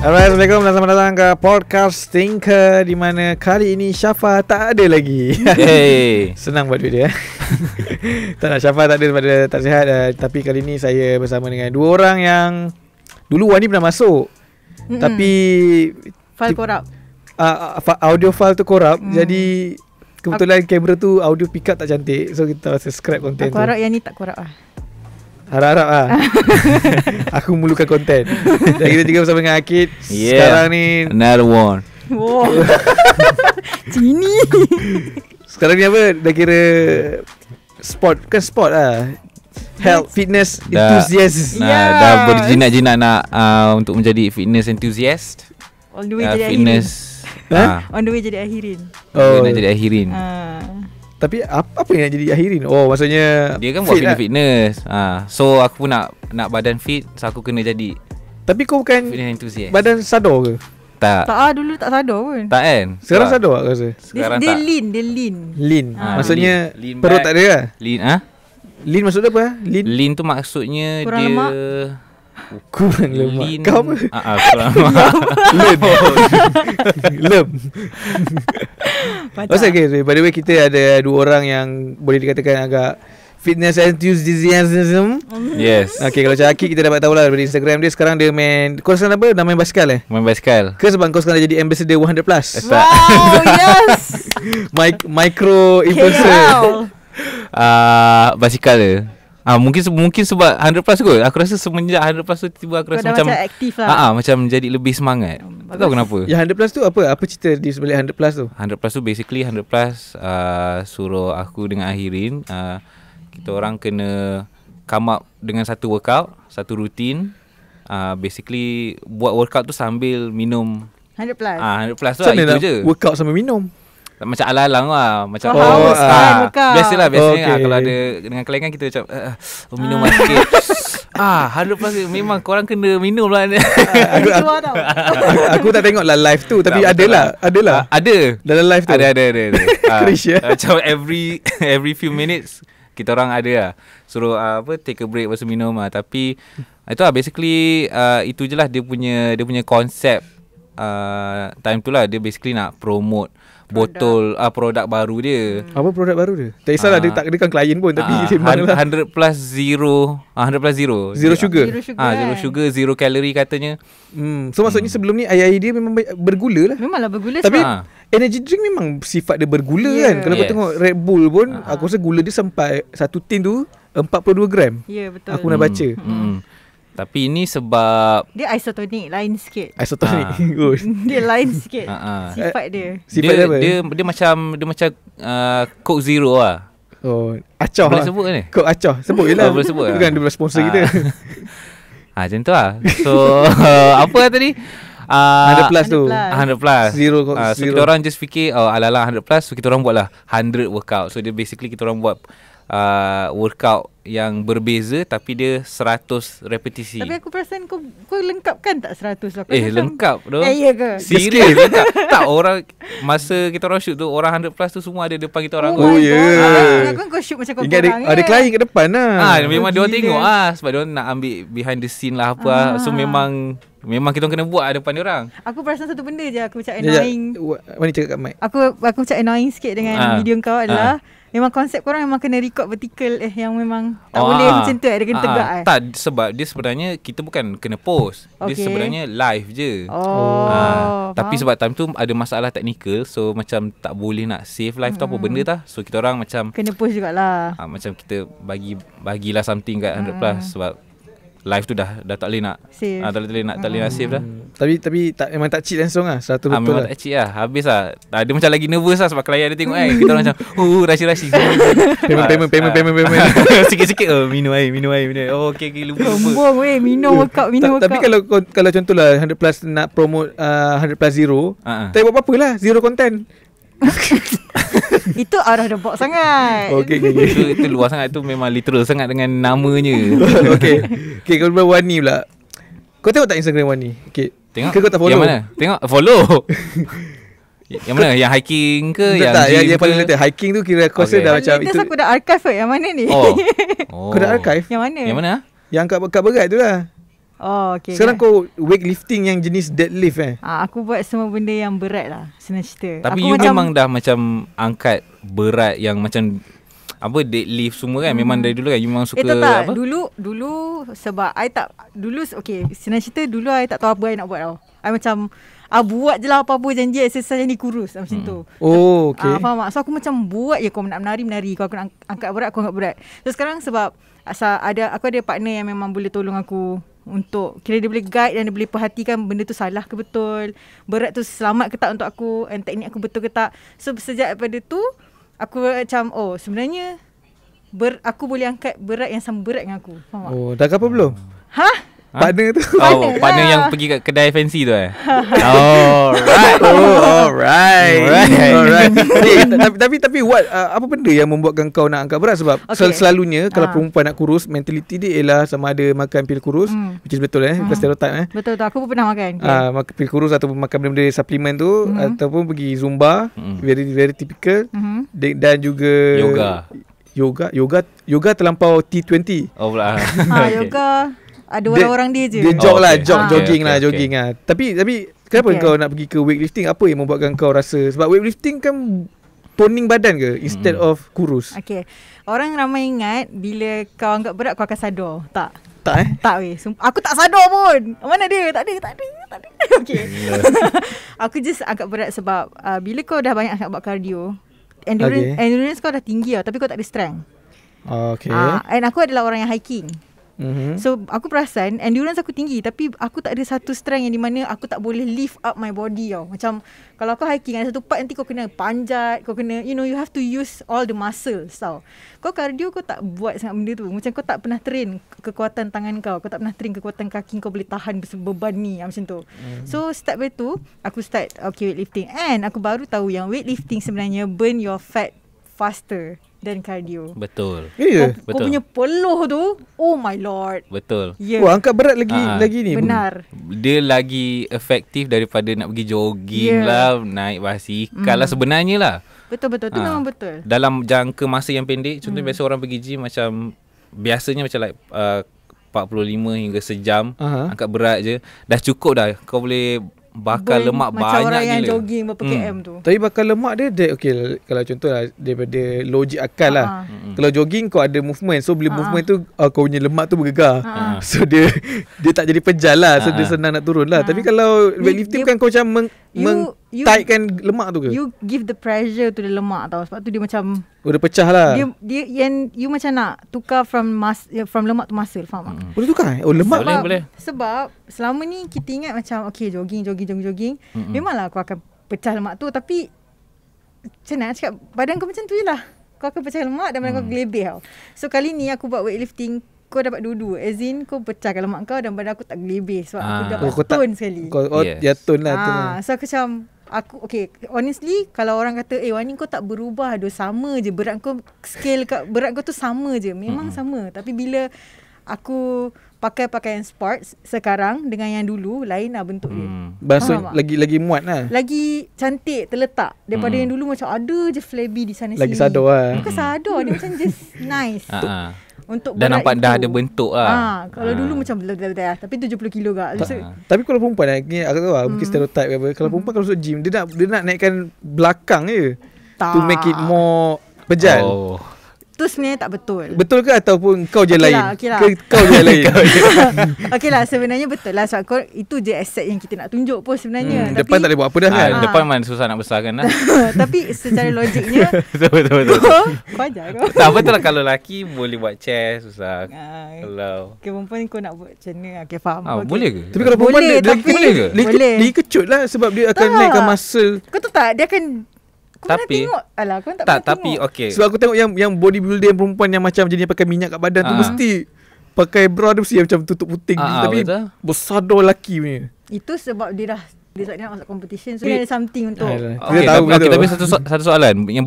Alright, Assalamualaikum dan selamat datang ke Podcast Thinker, di mana kali ini Syafa tak ada lagi. Hey. Senang buat duit dia. Tak nak, Syafa tak ada sebab dia tak sihat. Tapi kali ini saya bersama dengan dua orang yang dulu Wani pernah masuk. Tapi file korup. Audio file tu korup. Jadi kebetulan kamera tu audio pick up tak cantik. So kita rasa scrap konten tu. Aku harap yang ni tak korup lah. Harap-harap lah. Aku memerlukan konten. Dan kita juga bersama dengan Akid. Sekarang ni another one. Wow. Cini. Sekarang ni apa? Dah kira sport. Bukan sport lah, health, fitness enthusiast. Dah berjinak-jinak nak untuk menjadi fitness enthusiast. On the way jadi fitness Akhirin. On the way jadi Akhirin. Nak jadi Akhirin. Tapi apa yang nak jadi Akhirin? Oh, maksudnya dia kan buat fitness. So aku pun nak badan fit, so aku kena jadi. Tapi kau bukan fitness enthusiast. Badan sadar ke? Tak. Dulu tak sadar pun. Tak kan? Sekarang sadar tak rasa? Sekarang dia tak. Lean. Maksudnya lean perut back. tak ada lah. Lean Lean maksud apa? Lean tu maksudnya kurang dia lemak. Kurang lemak. Lean. Kau apa? Kurang lemak. Lem. Okay, by the way, kita ada dua orang yang boleh dikatakan agak fitness enthusiasm. Yes. Okay, kalau Cakap kita dapat tahu lah dari Instagram dia. Sekarang dia main, kau sekarang apa? Dah main basikal Main basikal. Ke sebab kau sekarang dah jadi ambassador 100 plus? Wow, yes. Micro influencer. Basikal dia. Mungkin sebab 100 plus kot. Aku rasa semenjak 100 plus tu tiba aku rasa macam aktif lah. macam jadi lebih semangat. Tak tahu kenapa. Ya, 100 plus tu apa? Apa cerita di sebalik 100 plus tu? 100 plus tu basically 100 plus suruh aku dengan Akhirin, kita orang kena come up dengan satu workout, satu rutin. Basically buat workout tu sambil minum 100 plus. 100 plus tu Macam lah, mana itu je. workout sambil minum? Macam alang-alang lah. Macam haus kan workout. biasalah Okay. kalau ada dengan klien kan kita macam minum sikit. 100 plus memang korang kena minum lah. Aku tak tengok lah live tu, tapi adalah. Ada dalam live tu. Ada. Crazy, Macam every few minutes kita orang ada lah suruh take a break lepas tu minum lah. Tapi itu lah basically itu je lah dia punya konsep time tu lah. Dia basically nak promote botol produk baru dia. Apa produk baru dia? Tak kisahlah, dia kan klien pun, tapi sembang lah. 100 plus zero. 100 plus zero. Zero sugar. Zero sugar, zero calorie katanya. So maksudnya sebelum ni air dia memang bergula lah. Memanglah bergula Tapi sebab energy drink memang sifat dia bergula kan. Kalau kau tengok Red Bull pun, aku rasa gula dia sampai satu tin tu 42 gram. ya, betul. Aku nak baca. Tapi ini sebab dia isotonic, lain sikit. Isotonic. Dia lain sikit. Sifat dia. Sifat dia apa? Dia macam Coke Zero lah. Oh, Acoh Boleh lah. sebut kan ni? Kau Acoh. Sebut je lah. Boleh sebut lah. Bukan dia sponsor kita. Macam tu lah. So apa lah tadi? 100 plus tu. 100 plus. So kita orang just fikir ala-ala 100 plus. So kita orang buat lah 100 workout. So dia basically kita orang buat workout yang berbeza tapi dia 100 repetisi. Tapi aku perasan kau lengkapkan tak 100 lah. Lengkap tu. Ya ke? Serius lengkap. Tak, orang masa kita orang shoot tu orang 100 plus tu semua ada depan kita orang. Oh ya. Ingat kau shoot macam kau Ingat korang ada klien kat depan lah. Memang dia orang tengok sebab dia orang nak ambil behind the scene lah apa. So memang kita orang kena buat depan dia orang. Aku perasan satu benda je aku macam annoying. Mana cakap kat mic? Aku macam annoying sikit dengan video kau adalah memang konsep korang memang kena record vertical yang memang tak boleh macam tu dia kena tegak Tak, sebab dia sebenarnya kita bukan kena post. Dia sebenarnya live je. Tapi sebab time tu ada masalah teknikal, so macam tak boleh nak save live tu apa benda tah. So kita orang macam kena post jugalah. Macam kita bagilah something kat 100 plus sebab live tu dah tak boleh nak save. tak boleh nak save dah. Tapi tak, memang tak cheat langsung lah. 100 betul memang lah. tak cheat lah. Habis lah. Dia macam lagi nervous lah sebab klien dia tengok kita orang macam rush. Payment. Sikit-sikit minum air. Okay, lupa. Sombong minum workout. Tapi kalau contohlah 100 plus nak promote 100 plus zero, tak buat apa-apa lah. Zero content. Itu out of the box sangat. Okay. Itu luar sangat. Itu memang literal sangat dengan namanya. Okay, kalau buat Wani pula. Kau tengok tak Instagram Wani? Okay. Tengok. Ke kau tak follow? Yang mana? Tengok. Follow. Yang mana? Yang hiking ke? Yang paling latest. Hiking tu kira aku rasa dah macam itu. Aku dah archive yang mana ni? Kau dah archive? Yang mana? Yang mana? Yang kat berat tu lah. Oh, okay. Sekarang kau weightlifting yang jenis deadlift Aku buat semua benda yang berat lah, senang cerita. Tapi aku you memang dah macam angkat berat yang macam apa deadlift semua kan. Memang dari dulu kan you memang suka tak. apa? Dulu sebab I tak dulu okay, senang cerita dulu I tak tahu apa I nak buat tau. I macam buat je lah apa-apa janji exercise ni kurus macam tu. Oh, okay. Faham tak? So aku macam buat je, kau nak menari, kau nak angkat berat, aku angkat berat. So sekarang sebab aku ada partner yang memang boleh tolong aku untuk kira dia boleh guide dan dia boleh perhatikan benda tu salah ke betul, berat tu selamat ke tak untuk aku, and teknik aku betul ke tak. So sejak daripada tu aku macam sebenarnya aku boleh angkat berat yang sama berat dengan aku. Faham tak? Dah apa belum? Partner tu. Partner yang pergi kat kedai fancy tu Alright. Tapi what apa benda yang membuatkan kau nak angkat berat? Sebab selalunya kalau perempuan nak kurus, mentality dia ialah sama ada makan pil kurus, which is betul bukan stereotype Betul, aku pun pernah makan. Makan pil kurus ataupun makan benda-benda suplemen tu, ataupun pergi Zumba, very typical. Dan juga yoga terlampau T20. Oh pula. Yoga ada orang-orang dia je. Dia jogging lah. Tapi kenapa kau nak pergi ke weightlifting? Apa yang membuatkan kau rasa? Sebab weightlifting kan toning badan ke instead of kurus? Okay. Orang ramai ingat bila kau angkat berat kau akan sadar. Tak. Tak weh. Aku tak sadar pun. Mana dia? Tak ada. Okay. Aku just angkat berat sebab bila kau dah banyak buat cardio, endurance kau dah tinggi tau, tapi kau tak ada strength. Okay. And aku adalah orang yang hiking. So aku perasan endurance aku tinggi, tapi aku tak ada satu strength yang di mana aku tak boleh lift up my body tau. Macam kalau kau hiking ada satu part nanti kau kena panjat, kau kena you have to use all the muscles tau. Kau cardio kau tak buat sangat benda tu. Macam kau tak pernah train kekuatan tangan kau tak pernah train kekuatan kaki kau boleh tahan beban ni macam tu. So step by tu aku start weightlifting, and aku baru tahu yang weightlifting sebenarnya burn your fat faster dan cardio. Betul. Kau punya peluh tu, oh my lord. Betul. Wah, angkat berat lagi ni. Benar. Dia lagi efektif daripada nak pergi jogging lah, naik basikal lah sebenarnya lah. Betul. Tu memang betul. Dalam jangka masa yang pendek, contohnya biasa orang pergi gym macam biasanya macam like 45 hingga sejam angkat berat je. Dah cukup dah. Kau boleh bakar lemak macam banyak gila. Macam orang yang jogging berapa km tu. Tapi bakar lemak dia okay, kalau contoh lah daripada logik akal lah. Kalau jogging kau ada movement, so bila movement tu kau punya lemak tu bergegar. So dia tak jadi pejal lah. So dia senang nak turun lah. Tapi kalau weightlifting kan kau macam tightkan lemak tu ke? You give the pressure to the lemak tau. Sebab tu dia macam dia pecah lah. Dia yang you macam nak tukar from lemak to muscle. Faham tak? Boleh tukar lemak? Boleh. Sebab selama ni kita ingat macam okay jogging. Memanglah kau akan pecah lemak tu. Tapi macam nak cakap, badan kau macam tu je lah. Kau akan pecah lemak dan badan kau gelebih tau. So kali ni aku buat weightlifting, kau dapat dua-dua. As in kau pecahkan lemak kau dan badan aku tak gelebih. Sebab aku dapat tone sekali. Ya tone lah. So aku macam okay, honestly kalau orang kata Wani kau tak berubah, sama je berat kau, scale berat kau tu sama je. Memang sama. Tapi bila aku pakai pakaian sports sekarang dengan yang dulu, lain lah bentuk dia. Maksud lagi muat lah. Lagi cantik terletak daripada yang dulu macam ada je flabby di sana sini. Lagi sadar lah. Bukan sadar, dia macam just nice. Untuk dan nampak dah ada bentuk lah. Kalau dulu macam tapi 70 kilo gak. Tapi kalau perempuan ni aku tahu lah, mungkin stereotype ke apa. Kalau perempuan kalau masuk gym dia nak naikkan belakang je. To make it more pejal. Tu sebenarnya tak betul. Betul ke ataupun kau je lain? Okay lah. Kau je lain. Okey lah, sebenarnya betul lah. Sebab kau itu je asset yang kita nak tunjuk pun sebenarnya. Depan tak boleh buat apa dah kan? Depan mana susah nak besarkan lah. Tapi secara logiknya Betul. Kau ajar kau. Tak betul lah, kalau lelaki boleh buat chair susah. Kalau perempuan kau nak buat macam mana? Okay, faham. Boleh ke? Tapi kalau perempuan boleh, dia kecut lah sebab dia akan naikkan muscle. Kau tahu tak, dia akan tapi tengok. Alah, kau tak tapi tengok. okey. Sebab aku tengok yang bodybuilder yang perempuan yang macam jenis pakai minyak kat badan tu mesti pakai bra dia mesti macam tutup puting tapi besar lelaki punya. Itu sebab dia nak masuk competition, so dia ada something untuk. Tapi satu soalan yang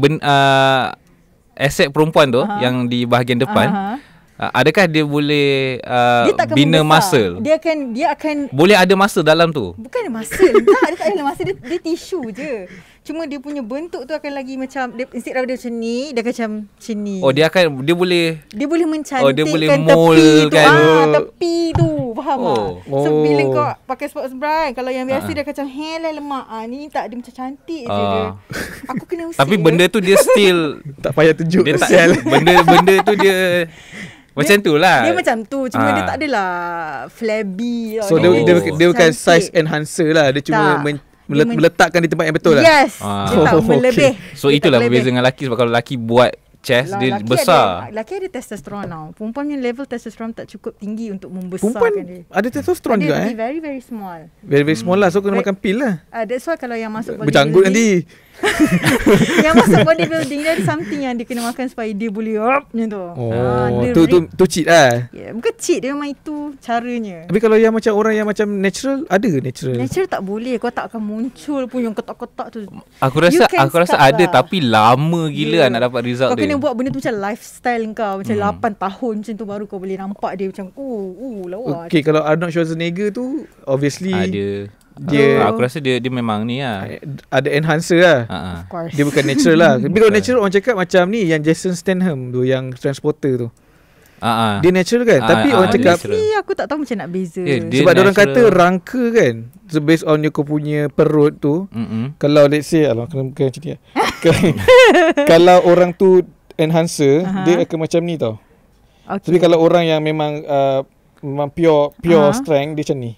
aset perempuan tu yang di bahagian depan, adakah dia boleh bina muscle? Dia akan boleh ada muscle dalam tu. Bukan muscle. Tak, dia tak ada muscle, dia tisu je. Cuma dia punya bentuk tu akan lagi macam dia, instead daripada macam ni, dia akan macam ni. Dia boleh mencantikkan dia boleh tepi mold tu. kan. Tepi tu. Faham tak? So bila kau pakai sports bra, kalau yang biasa dia macam helai lemak. Ni tak, dia macam cantik je dia. Aku kena usir. Tapi benda tu dia still tak payah tunjuk. Dia benda tu dia macam tu lah. Dia macam tu. Cuma dia tak adalah flabby. So dia bukan size enhancer lah. Dia cuma meletakkan di tempat yang betul lah. Yes. Dia tak melebih. So itulah berbeza dengan lelaki. Sebab kalau lelaki buat chest dia besar. Lelaki ada testosteron tau. Perempuan punya level testosteron tak cukup tinggi untuk membesarkan perempuan dia. Ada testosteron juga Dia very very small. Very very small lah. So kena makan pil lah. That's why kalau yang masuk berjanggut nanti. Yang masuk bodybuilding dia ada something yang dia kena makan supaya dia boleh macam tu. Tu cheat lah. Bukan cheat, dia memang itu caranya. Tapi kalau yang macam orang yang macam natural, ada natural? Natural tak boleh. Kau tak akan muncul pun yang kotak-kotak tu. Aku rasa ada lah. Tapi lama gila nak dapat result kau dia. Kau kena buat benda tu macam lifestyle kau. Macam 8 tahun macam tu baru kau boleh nampak dia macam lawa. Okay, kalau Arnold Schwarzenegger tu obviously aku rasa dia memang ni lah. Ada enhancer lah. Of course. Dia bukan natural lah. Tapi kalau natural orang cakap macam ni, yang Jason Statham tu, yang transporter tu. Dia natural kan. Tapi orang cakap aku tak tahu macam nak beza. Sebab orang kata rangka kan, so based on kau punya perut tu. Kalau let's say kena macam ni. Kalau orang tu enhancer, dia akan macam ni tau. Tapi kalau orang yang memang memang pure strength, dia macam ni.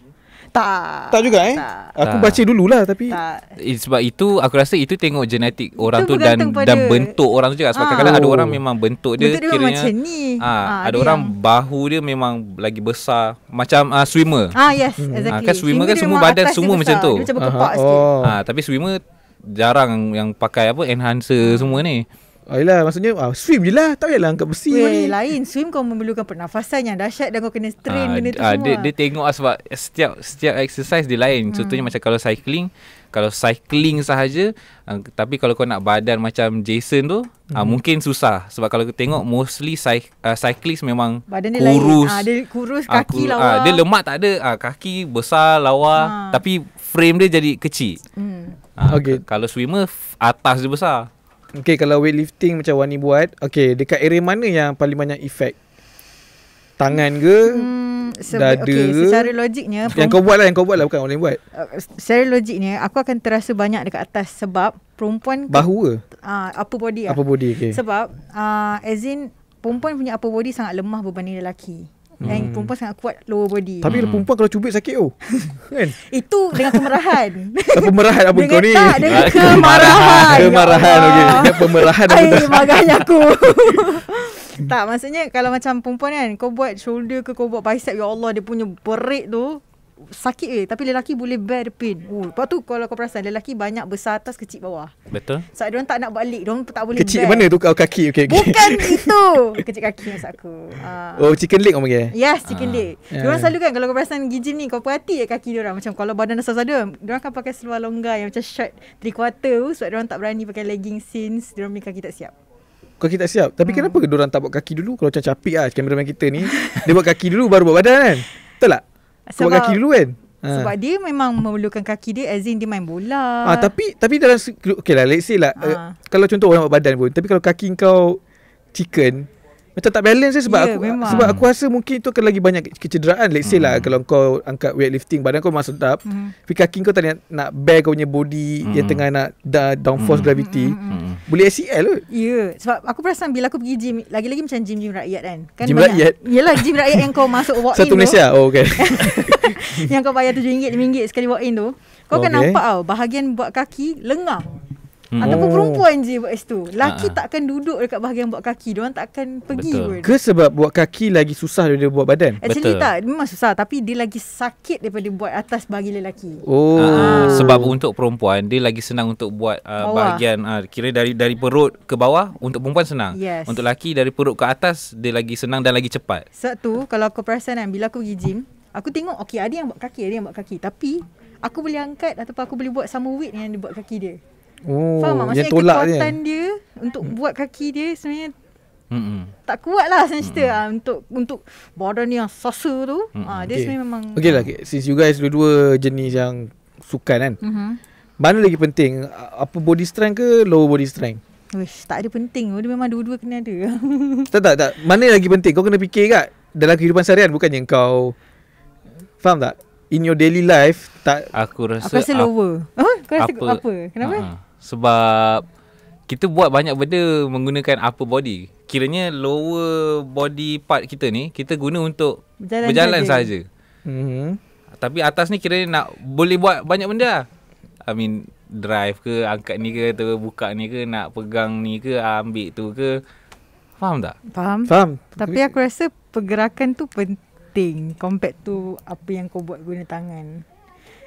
Tak juga Aku baca dululah tapi sebab itu aku rasa itu tengok genetik orang tu dan bentuk orang tu juga. Sebab kadang-kadang ada orang memang bentuk dia kiranya macam ni. Ada orang bahu dia memang lagi besar macam swimmer. Yes, exactly. Kan swimmer kan semua badan semua macam tu. Dia macam berkepak sikit. Tapi swimmer jarang yang pakai enhancer semua ni. Yelah, maksudnya swim je lah. Tak payahlah angkat besi. Lain. Swim kau memerlukan pernafasan yang dahsyat dan kau kena strain benda tu semua. Dia tengok sebab setiap exercise dia lain. Contohnya macam kalau cycling sahaja, tapi kalau kau nak badan macam Jason tu, mungkin susah. Sebab kalau kau tengok mostly cyclist memang badan dia kurus. Lain. Dia kurus, kaki lawa. Dia lemak tak ada. Kaki besar, lawa. Tapi frame dia jadi kecil. Kalau swimmer, atas dia besar. Okay, kalau weightlifting macam Wani buat, okay, dekat area mana yang paling banyak efek? Tangan ke? Dada ke? Secara logiknya Yang kau buat lah bukan orang lain buat. Secara logiknya aku akan terasa banyak dekat atas. Sebab perempuan bahu ke? Upper body lah. Upper body, okay. Sebab as in perempuan punya upper body sangat lemah berbanding lelaki. Dan perempuan sangat kuat lower body. Tapi perempuan kalau cubit sakit kan? Itu dengan kemerahan. Pemerahan apa kau ni? Tak, dengan kemarahan. Kemarahan, okey. Dengan pemerahan apa? Maganya aku. Tak, maksudnya kalau macam perempuan kan, kau buat shoulder ke kau buat bicep, ya Allah, dia punya berit tu sakit tapi lelaki boleh bear the pain. Lepas tu kalau kau perasan, lelaki banyak besar atas, kecil bawah. Betul. Sebab diorang tak nak balik, diorang tak boleh kecil bear. Mana tu kaki? Okay. Bukan itu. Kecil kaki maksud aku. Chicken leg orang panggil? Yes, chicken leg. Diorang selalu kan, kalau kau perasan gym ni, kau perhati kaki diorang. Macam kalau badan besar ada, diorang akan pakai seluar longgar yang macam short 3/4 tu. Sebab diorang tak berani pakai legging since diorang punya kaki tak siap. Kaki tak siap. Tapi kenapa diorang tak buat kaki dulu? Kalau macam Capik lah, kameraman kita ni, dia buat kaki dulu baru buat badan kan? Betul tak? Buat kaki dulu kan? Sebab dia memang memerlukan kaki dia, as in dia main bola. Tapi dalam, okay lah, let's say lah, kalau contoh orang buat badan pun, tapi kalau kaki kau chicken, macam tak balance sebab sebab aku rasa mungkin itu akan lagi banyak kecederaan. Let's say lah, kalau kau angkat weightlifting, badan kau memang sedap, tapi kaki kau tak nak bear kau punya body yang tengah nak downforce gravity, boleh ACL kot. Sebab aku perasan bila aku pergi gym, lagi-lagi macam gym rakyat kan gym banyak, rakyat? Yelah, gym rakyat yang kau masuk walk in Satu Malaysia? Okay. Yang kau bayar RM7, RM5 sekali walk in tu, kau akan nampak tau, bahagian buat kaki lengang. Ataupun perempuan je buat situ. Laki takkan duduk dekat bahagian buat kaki. Diorang takkan pergi pun. Ke sebab buat kaki lagi susah daripada buat badan? Actually tak, memang susah. Tapi dia lagi sakit daripada buat atas bagi lelaki. Sebab untuk perempuan, dia lagi senang untuk buat bahagian kira dari perut ke bawah. Untuk perempuan senang. Untuk lelaki dari perut ke atas, dia lagi senang dan lagi cepat. Sebab tu kalau aku perasan kan, bila aku pergi gym, aku tengok ada yang buat kaki, ada yang buat kaki. Tapi aku boleh angkat ataupun aku boleh buat sama weight yang dia buat kaki dia. Faham tak? Maksudnya kekuatan dia untuk buat kaki dia sebenarnya tak kuat lah sebenarnya cerita. Untuk badan yang sasa tu, dia sebenarnya memang okay lah, since you guys dua-dua jenis yang sukan kan, mana lagi penting, upper body strength ke lower body strength? Wish, tak ada penting. Dia memang dua-dua kena ada. Tak. Mana lagi penting? Kau kena fikir kat dalam kehidupan seharian, bukannya kau, faham tak? In your daily life, tak. Aku rasa lower. Kau rasa apa? Kenapa? Sebab kita buat banyak benda menggunakan upper body. Kiranya lower body part kita ni kita guna untuk berjalan saja. Tapi atas ni kiranya nak boleh buat banyak benda lah. I mean, drive ke, angkat ni ke, atau buka ni ke, nak pegang ni ke, ambil tu ke. Faham tak? Faham. Tapi aku rasa pergerakan tu penting compared to apa yang kau buat guna tangan.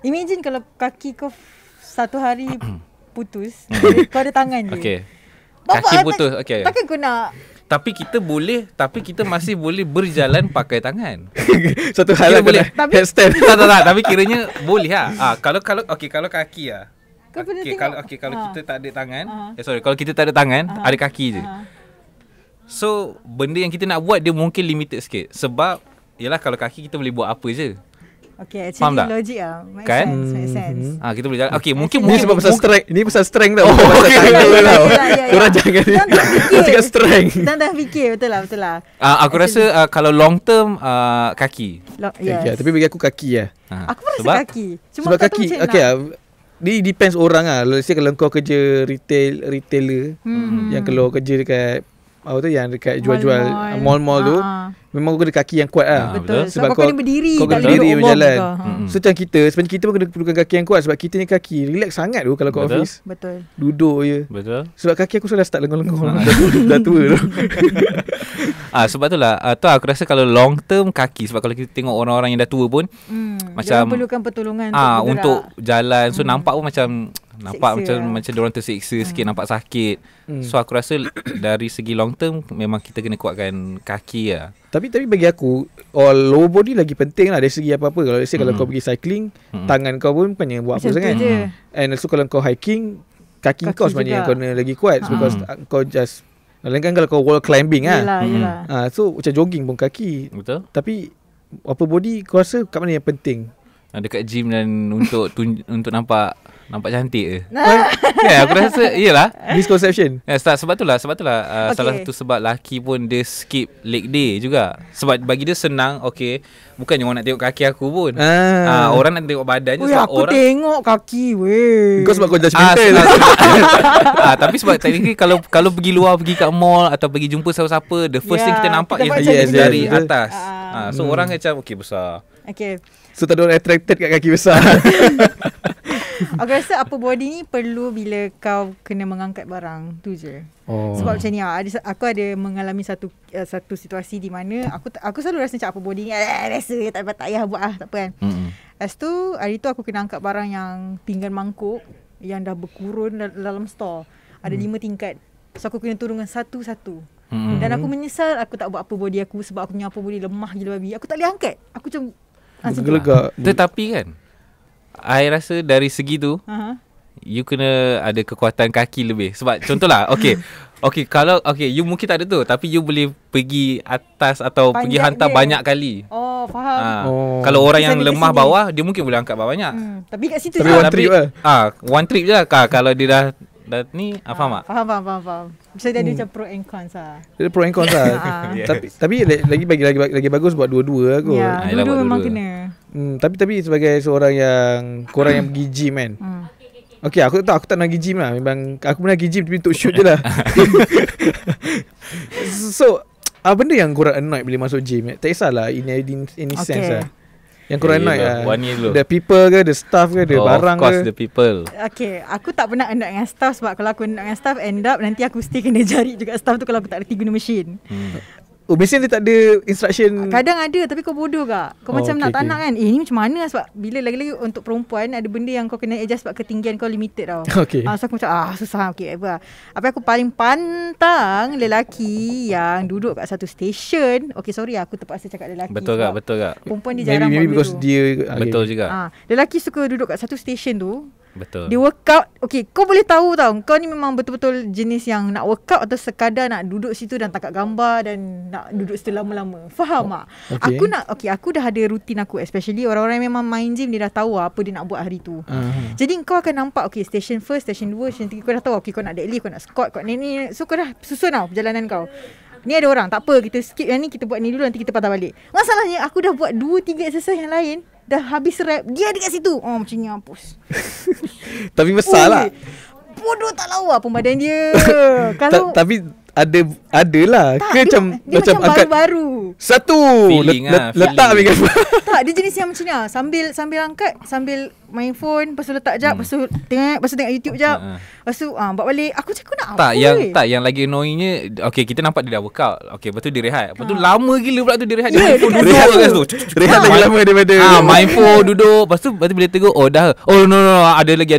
Imagine kalau kaki kau satu hari putus, kau ada tangan je. Okay. Kaki putus. Okay. Takkan kau nak. Tapi kita masih boleh berjalan pakai tangan. Satu hal lah boleh. Headstand. Tak. Tapi kiranya boleh lah. Kalau kaki lah. Kalau kita tak ada tangan, kalau kita tak ada tangan, ada kaki je. So, benda yang kita nak buat dia mungkin limited sikit. Sebab yalah, kalau kaki kita boleh buat apa je. Okay, actually logik lah. Make sense. Kita boleh jalan. Okay, mungkin sebab pasal strength. Ini pasal strength tau. Korang jangan cakap strength. Dah fikir. Betul lah. Aku rasa kalau long term kaki. Yes. Tapi bagi aku kaki lah. Aku pun rasa kaki. Sebab kaki, okay lah. Ni depends orang lah. Let's say kalau kau kerja retailer, yang kalau kerja dekat apa tu, yang dekat jual-jual mall-mall tu, memang kau kena kaki yang kuat lah. Betul. Sebab kau kena berdiri, kau kena berdiri berjalan. So macam kita, sebenarnya kita pun kena perlukan kaki yang kuat. Sebab kita ni kaki relax sangat tu kalau kat office. Betul. Duduk je. Betul. Sebab kaki aku sudah start lengur-lengur. Dah tua tu. Sebab tu lah aku rasa kalau long term kaki. Sebab kalau kita tengok orang-orang yang dah tua pun macam perlukan pertolongan untuk jalan. So nampak pun macam macam diorang tersiksa sikit, nampak sakit. So aku rasa dari segi long term memang kita kena kuatkan kaki lah. Tapi bagi aku lower body lagi penting lah dari segi apa-apa. Kalau kau pergi cycling, tangan kau pun bukannya buat apa sangat. And also kalau kau hiking, kaki kau sebenarnya yang kau kena lagi kuat. Because kau just, kan kalau kau wall climbing lah. So macam jogging pun kaki. Betul. Tapi upper body kau rasa kat mana yang penting? Dekat gym dan untuk nampak cantik je. Aku rasa iyalah misconception. Sebab tu lah salah satu sebab laki pun dia skip leg day juga. Sebab bagi dia senang. Okay, bukannya orang nak tengok kaki aku pun. Orang nak tengok badan je. Aku orang tengok kaki weh. Kau sebab kau judgemental. Tapi sebab technically kalau pergi luar, pergi kat mall atau pergi jumpa siapa-siapa, the first thing kita nampak is dari atas. So orang macam okay, besar. Okay. So tak ada orang attracted kat kaki besar. Aku rasa upper body ni perlu bila kau kena mengangkat barang. Tu je. Sebab macam ni aku ada mengalami satu situasi di mana aku selalu rasa macam upper body ni rasa tak payah buat tak apa kan. Lepas tu hari tu aku kena angkat barang yang pinggan mangkuk yang dah berkurun dalam store. Ada 5 tingkat. So aku kena turunkan satu-satu. Dan aku menyesal aku tak buat upper body aku sebab aku punya upper body lemah gila babi. Aku tak boleh angkat. Aku macam gelegak. Tetapi kan I rasa dari segi tu you kena ada kekuatan kaki lebih. Sebab contohlah kalau you mungkin tak ada tu, tapi you boleh pergi atas atau panjat pergi hantar banyak kali. Faham. Kalau orang yang lemah bawah, dia mungkin boleh angkat banyak. Tapi kat situ je one trip je lah. Kalau dia dah ni faham tak? Faham. Macam dia ada macam pro and cons lah. Dia pro and cons lah. Tapi lagi bagus buat dua-dua aku. Dua-dua memang kena. Tapi sebagai seorang yang korang yang pergi gym kan. Okay, aku tak nak pergi gym lah. Memang aku pernah pergi gym tapi untuk shoot je lah. So benda yang korang annoyed bila masuk gym, tak kisahlah in sense lah. Yang korang annoyed lah, the people ke, the staff ke, the barang ke? Of course the people. Okay, aku tak pernah annoyed dengan staff. Sebab kalau aku annoyed dengan staff, end up nanti aku still kena jarik juga staff tu kalau aku tak reti guna mesin. Mesin dia tak ada instruction. Kadang ada tapi kau bodoh kak. Kau macam nak tak nak kan. Ni macam mana. Sebab bila lagi-lagi untuk perempuan ada benda yang kau kena adjust sebab ketinggian kau limited tau. So aku macam susah. Okay, apa. Apa aku paling pantang lelaki yang duduk kat satu station. Okay, sorry aku terpaksa cakap lelaki. Betul kak. Perempuan dia jarang maybe because tu. Betul juga. Lelaki suka duduk kat satu station tu. Betul. Dia workout. Okay, kau boleh tahu tau, kau ni memang betul-betul jenis yang nak workout atau sekadar nak duduk situ dan tangkap gambar dan nak duduk situ lama-lama. Faham tak? Okay. Aku dah ada rutin aku, especially orang-orang yang memang main gym, dia dah tahu apa dia nak buat hari tu. Jadi kau akan nampak, okay, station first, station 2, station 3, kau dah tahu, okay, kau nak deadlift, kau nak squat, kau ni. So kau dah susun tau perjalanan kau. Ni ada orang, tak apa, kita skip yang ni, kita buat ni dulu, nanti kita patah balik. Masalahnya aku dah buat 2-3 exercise yang lain, dah habis rep, dia ada kat situ. Oh, macam ni, mampus. Tapi besar lah. Bodoh tak lawa pun badan dia. Kalau tapi ada lah tak, ke dia macam angkat baru-baru. satu Feeling letak ambil gambar. Tak, dia jenis yang macam ni lah. Sambil angkat, sambil main phone, lepas tu letak jap, lepas tu tengok YouTube jap. Lepas tu buat balik. Aku cakap nak apa? Yang lagi annoyingnya, okay, kita nampak dia dah workout. Okay, lepas tu dia rehat. Lepas tu lama gila pula tu dia rehat. Yeah, dia main phone duduk kat situ. Rehat lagi lama daripada main phone duduk. Lepas tu bila tegur, dah. Oh no, ada lagi.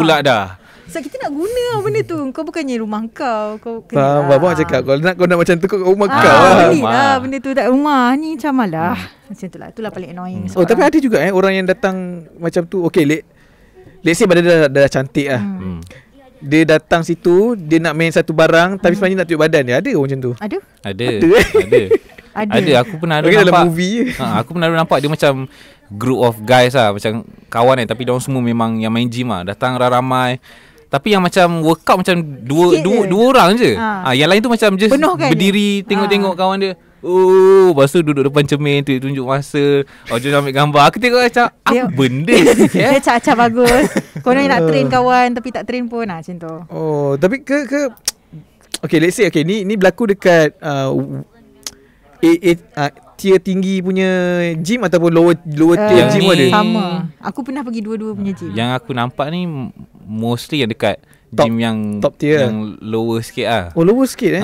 Pula dah. So kita nak guna benda tu. Kau bukannya rumah kau kena Babak cakap kau nak macam tu kat rumah kau lah. Beli lah benda tu tak rumah. Ni macam malah. Macam tu lah. Itulah paling annoying. Tapi ada juga orang yang datang macam tu. Okay, let's say badan dah cantik lah. Dia datang situ, dia nak main satu barang, tapi sebenarnya nak tunjuk badan dia. Ada orang macam tu? Ada. Aku pernah ada nampak dalam movie. Aku pernah ada nampak dia macam group of guys lah, macam kawan kan, tapi diorang semua memang yang main gym lah. Datang ramai. Tapi yang macam workout macam dua orang je. Yang lain tu macam just berdiri tengok-tengok kawan dia. Lepas tu duduk depan cermin tu tunjuk masa. Jom ambil gambar. Aku tengok macam apa benda ni? Dia cak-cak bagus. Kau nak train kawan tapi tak train pun macam tu. Tapi ke okay, let's say ni berlaku dekat tier tinggi punya gym ataupun lower tier gym ada? Sama. Aku pernah pergi dua-dua punya gym. Yang aku nampak ni mostly yang dekat gym yang top tier, yang lower sikit lah. Lower sikit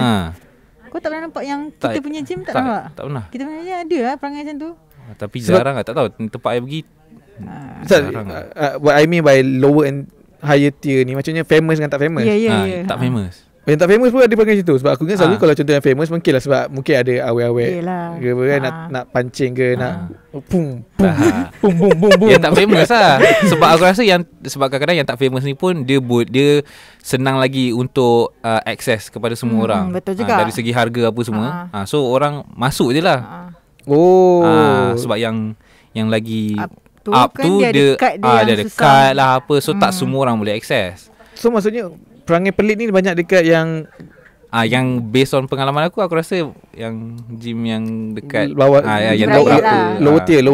Kau tak pernah nampak yang kita punya gym tak nampak? Tak pernah. Kita punya gym ada lah perangai macam tu. Tapi jarang lah. Tak tahu tempat saya pergi. What I mean by lower and higher tier ni maksudnya famous dengan tak famous. Tak famous. Yang tak famous pun ada perangai situ. Sebab aku kan selalu kalau contoh yang famous mungkin lah sebab mungkin ada awet-awet ke kan, nak pancing ke nak pum. Yang tak famous lah. Sebab aku rasa sebab kadang-kadang yang tak famous ni pun dia senang lagi untuk access kepada semua orang. Betul juga. Dari segi harga apa semua. So orang masuk je lah. Sebab yang lagi up tu dia ada card lah apa. So tak semua orang boleh access. So maksudnya perangai pelik ni banyak dekat yang based on pengalaman aku rasa yang gym yang dekat bawah, yang lower tier.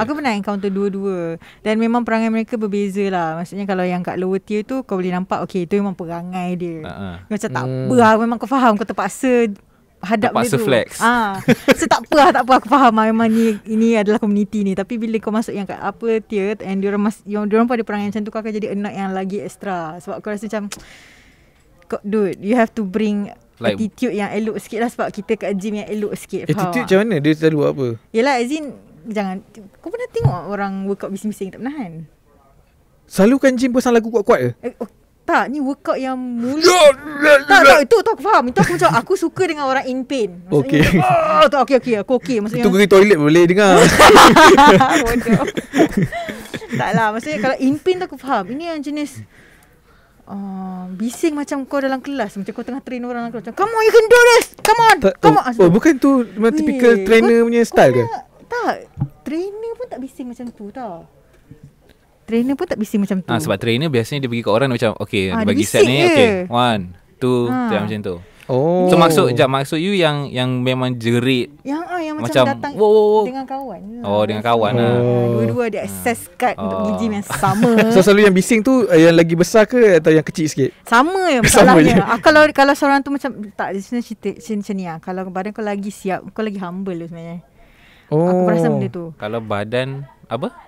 Aku pernah encounter dua-dua dan memang perangai mereka berbeza lah. Maksudnya kalau yang kat lower tier tu kau boleh nampak okay, itu memang perangai dia. Macam tak apa lah, memang kau faham, kau terpaksa hadap dia tu. Terpaksa flex. So tak apa aku faham lah, memang ini adalah community ni. Tapi bila kau masuk yang kat apa tier and diorang pun ada perangai macam tu, kau akan jadi annoyed yang lagi extra. Sebab kau rasa macam dude, you have to bring attitude yang elok sikit lah. Sebab kita kat gym yang elok sikit. Attitude macam mana? Dia selalu buat apa? Yelah, as in jangan. Kau pernah tengok orang workout bising-bising tak menahan? Selalu kan gym pasang lagu kuat-kuat ke? Tak, ni workout yang mulut. tak, itu aku faham. Itu aku macam aku suka dengan orang in pain. Maksudnya, aku okey. Maksudnya itu pergi toilet boleh dengar. Bodoh. Tak lah, maksudnya kalau in pain tu aku faham. Ini yang jenis bising macam kau dalam kelas, macam kau tengah train orang dalam kelas. Come on, you can do this. Come on. Bukan tu memang typical trainer punya style ke? Tak, trainer pun tak bising macam tu tau. Trainer pun tak bising macam tu. Sebab trainer biasanya dia bagi kat orang macam okay, dia bagi set ni okay, 1, 2, macam tu. So maksud you yang memang jerit, yang macam datang dengan kawan. Dengan kawan lah. Dua-dua ada access card untuk pergi gym yang sama. So selalu yang bising tu yang lagi besar ke atau yang kecil sikit? Sama je masalahnya. Kalau seorang tu macam tak, sebenarnya cerita macam ni lah. Kalau badan kau lagi siap, kau lagi humble tu sebenarnya. Aku perasan benda tu. Kalau badan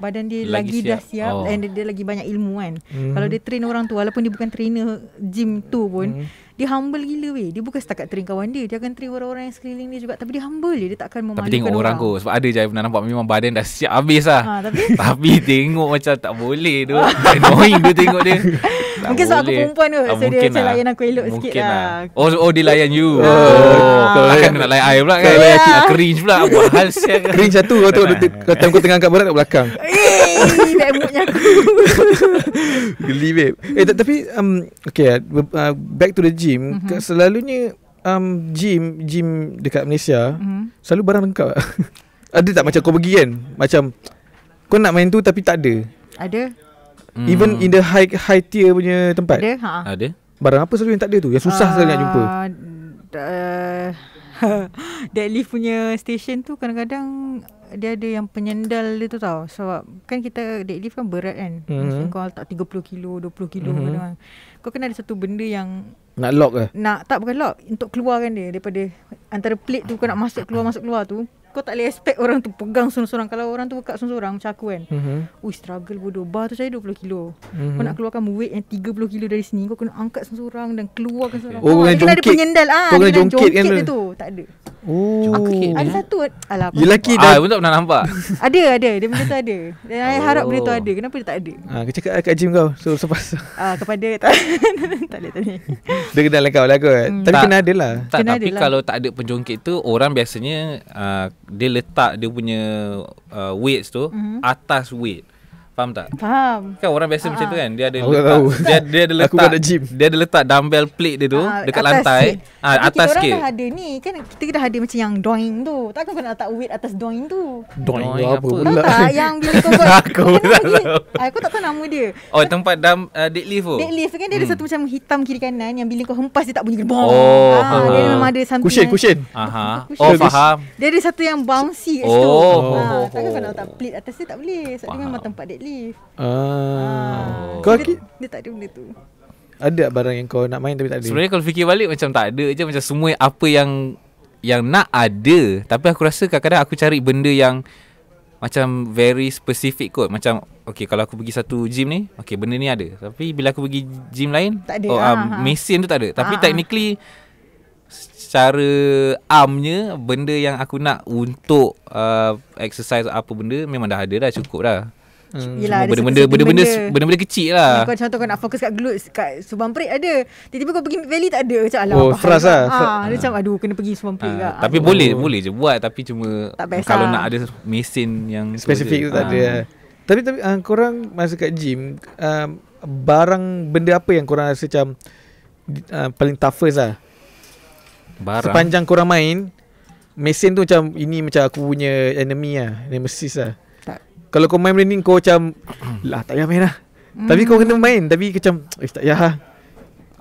badan dia lagi dah siap dan dia lagi banyak ilmu kan. Kalau dia train orang tu, walaupun dia bukan trainer gym tu pun, dia humble gila weh. Dia bukan setakat train kawan dia akan train orang-orang yang sekeliling dia juga. Tapi dia humble dia tak akan memalukan orang. Tapi tengok orang tu. Sebab ada je pernah nampak memang badan dah siap habis lah. Tapi tengok macam tak boleh tu. Annoying dia tengok dia. Mungkin sebab aku perempuan tu, so dia macam layan aku elok sikit lah. Dia layan you. Takkan nak layan I pula kan. Cringe pula. Apa hal siap. Cringe satu kau tengok kau tengah angkat berat kat belakang. Back moodnya aku. Geli babe. Tapi okay, back to the gym. Selalunya gym dekat Malaysia selalu barang lengkap. Ada tak macam kau pergi kan, macam kau nak main tu tapi tak ada? Ada. Even in the high tier punya tempat Ada. Ada. Barang apa selalu yang tak ada tu, yang susah sekali nak jumpa? Deadlift punya station tu kadang-kadang dia ada yang penyendal dia tu tau. Sebab kan kita deadlift kan berat kan. Maksudnya kau letak 30 kilo, 20 kilo kadang. Kau kena ada satu benda yang nak lock ke? tak bukan lock, untuk keluarkan dia daripada antara plate tu. Kau nak masuk keluar tu, kau tak boleh expect orang tu pegang seorang-seorang. Kalau orang tu pegang seorang-seorang macam aku kan, struggle bodoh. Bar tu saya 20 kilo. Kau nak keluarkan weight yang 30 kilo dari sini, kau kena angkat seorang-seorang dan keluarkan seorang. Dia kena ada penyendal. Kau kena jongkit kan dia tu. Tak ada. Ada satu. Alah, you lelaki dah. Pun tak pernah nampak. Ada. Dia benda tu ada. Dan saya harap benda tu ada. Kenapa dia tak ada? Kau cakap kat gym kau, so lepas kepada tak boleh. dia kenal kau lah kot. Tapi kena ada lah. Tapi kalau tak ada penjongkit tu, orang biasanya dia letak dia punya weights tu atas weight. Faham tak? Faham. Kan orang biasa macam tu kan. Dia ada Aku letak, tahu. dia ada letak gym. Dia ada letak dumbbell plate dia tu dekat lantai. Atas sikit. sikit. Orang dah ada ni kan, kita dah ada macam yang doing tu. Takkan kau nak letak weight atas doing tu. Doing apa Tahu pula? tak yang bila kau buat aku tak tahu nama dia. Tempat deadlift tu. Deadlift kan dia ada satu macam hitam kiri kanan yang bila kau hempas dia tak bunyi gerbong. Dia memang ada something Cushion. Faham. Dia ada satu yang bouncy kat situ. Takkan kau nak letak plate atas dia, tak boleh. Sebab dia memang tempat deadlift. Kau dia tak ada benda tu. ada barang yang kau nak main tapi tak ada? Sebenarnya kalau fikir balik macam tak ada je. Macam semua apa yang nak ada. Tapi aku rasa kadang-kadang aku cari benda yang macam very specific kot. Macam okay, kalau aku pergi satu gym ni, okay, benda ni ada. Tapi bila aku pergi gym lain, tak ada. mesin tu tak ada. Tapi technically secara armnya, benda yang aku nak untuk exercise apa benda memang dah ada dah, cukup dah. Yelah, benda-benda kecil lah. Kau contoh kau nak fokus kat glutes, kat Subang Perik ada. Tiba-tiba kau pergi Mid Valley tak ada. Macam alah. Thrust lah. Dia macam aduh kena pergi Subang Perik lah. Tapi boleh je buat. Tapi cuma kalau nak ada mesin yang spesifik tu tak ada. Tapi korang masa kat gym, barang benda apa yang korang rasa macam paling toughest lah? Barang. Sepanjang korang main, mesin tu macam ini macam aku punya enemy lah, nemesis lah. Kalau kau main benda ni, kau macam lah tak payah main lah. Tapi kau kena main. Tapi macam tak payah lah.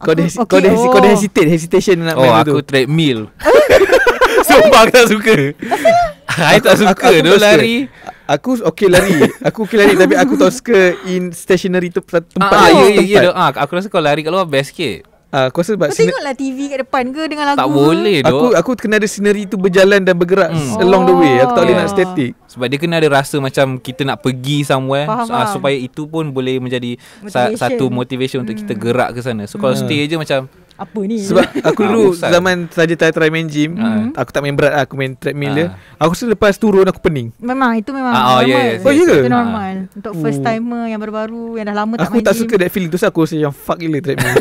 Kau ada hesitation nak main tu. Aku treadmill. Sumpah aku tak suka. I tak suka tu lari. Aku okay lari. Tapi aku tak suka in stationary tu tempat. Ya. Aku rasa kau lari kat luar best sikit. Aku rasa kau tengoklah TV kat depan ke dengan lagu. Tak boleh dok. Aku kena ada scenery tu berjalan dan bergerak along the way. Aku tak boleh nak static. Sebab dia kena ada rasa macam kita nak pergi somewhere. Supaya itu pun boleh menjadi satu motivation untuk kita gerak ke sana. So kalau stay je macam apa ni? Sebab aku dulu zaman saja try main gym, aku tak main berat lah, aku main treadmill je. Aku rasa lepas turun aku pening. Itu memang normal. Yes. Itu normal. Untuk first timer yang baru-baru yang dah lama tak main gym. Aku tak suka that feeling tu. Aku rasa yang fuck gila treadmill.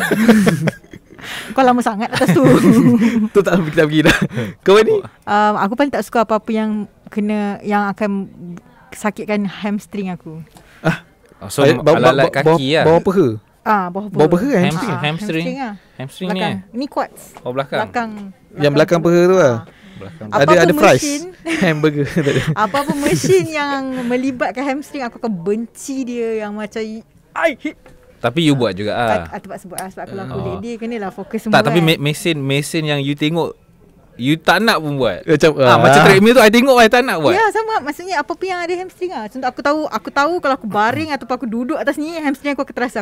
Kau lama sangat atas tu. Tu tak sampai kita pergi dah. Kau ni? Aku paling tak suka apa-apa yang akan sakitkan hamstring aku. So alat kaki lah. Bawah peha. Bawah peha hamstring belakang. Ni quads. Belakang. Yang belakang peha tu lah. Ada fries, hamburger. Apa-apa mesin yang melibatkan hamstring, aku akan benci dia. Yang macam tapi you buat juga sebab kalau aku dia kenalah fokus semua. Tapi mesin yang you tengok you tak nak pun buat. Macam treadmill tu I tengok I tak nak buat. Ya sama, maksudnya apa-apa yang ada hamstring lah. Contoh aku tahu kalau aku baring ataupun aku duduk atas ni, hamstring aku akan terasa.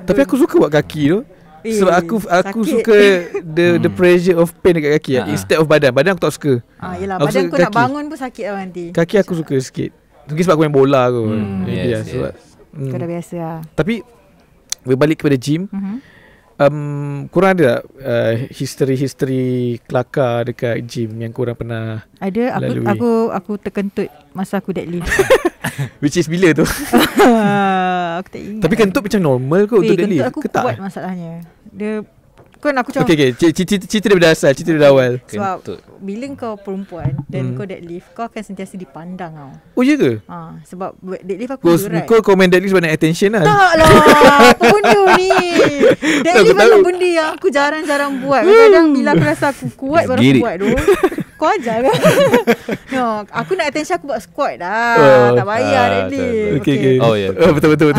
Tapi aku suka buat kaki tu. Sebab aku suka the pressure of pain dekat kaki instead of badan. Badan aku tak suka. Yelah, badan aku nak bangun pun sakit lah nanti. Kaki aku suka sikit. Mungkin sebab aku main bola aku. Yes. Kau dah biasa lah. Tapi berbalik kepada gym, korang ada tak history kelakar dekat gym yang korang pernah lalui? Aku terkentut masa aku deadlift. Which is bila tu? Aku tak ingat. Tapi kentut macam normal ke untuk deadlift? Kentut aku kuat masalahnya. Kan aku macam Okay cerita daripada asal. Cerita daripada awal. sebab bila kau perempuan dan kau deadlift, kau akan sentiasa dipandang tau. Oh ya ke? Sebab deadlift aku berat. Kau komen deadlift banyak attention lah. Tak lah. Apa benda ni? Deadlift adalah benda yang aku jarang-jarang buat. Kadang-kadang bila aku rasa aku kuat baru aku buat tu. Kau ajar kan? No, aku nak attention aku buat squat dah. Tak payah deadlift. Okay. Oh ya. Betul.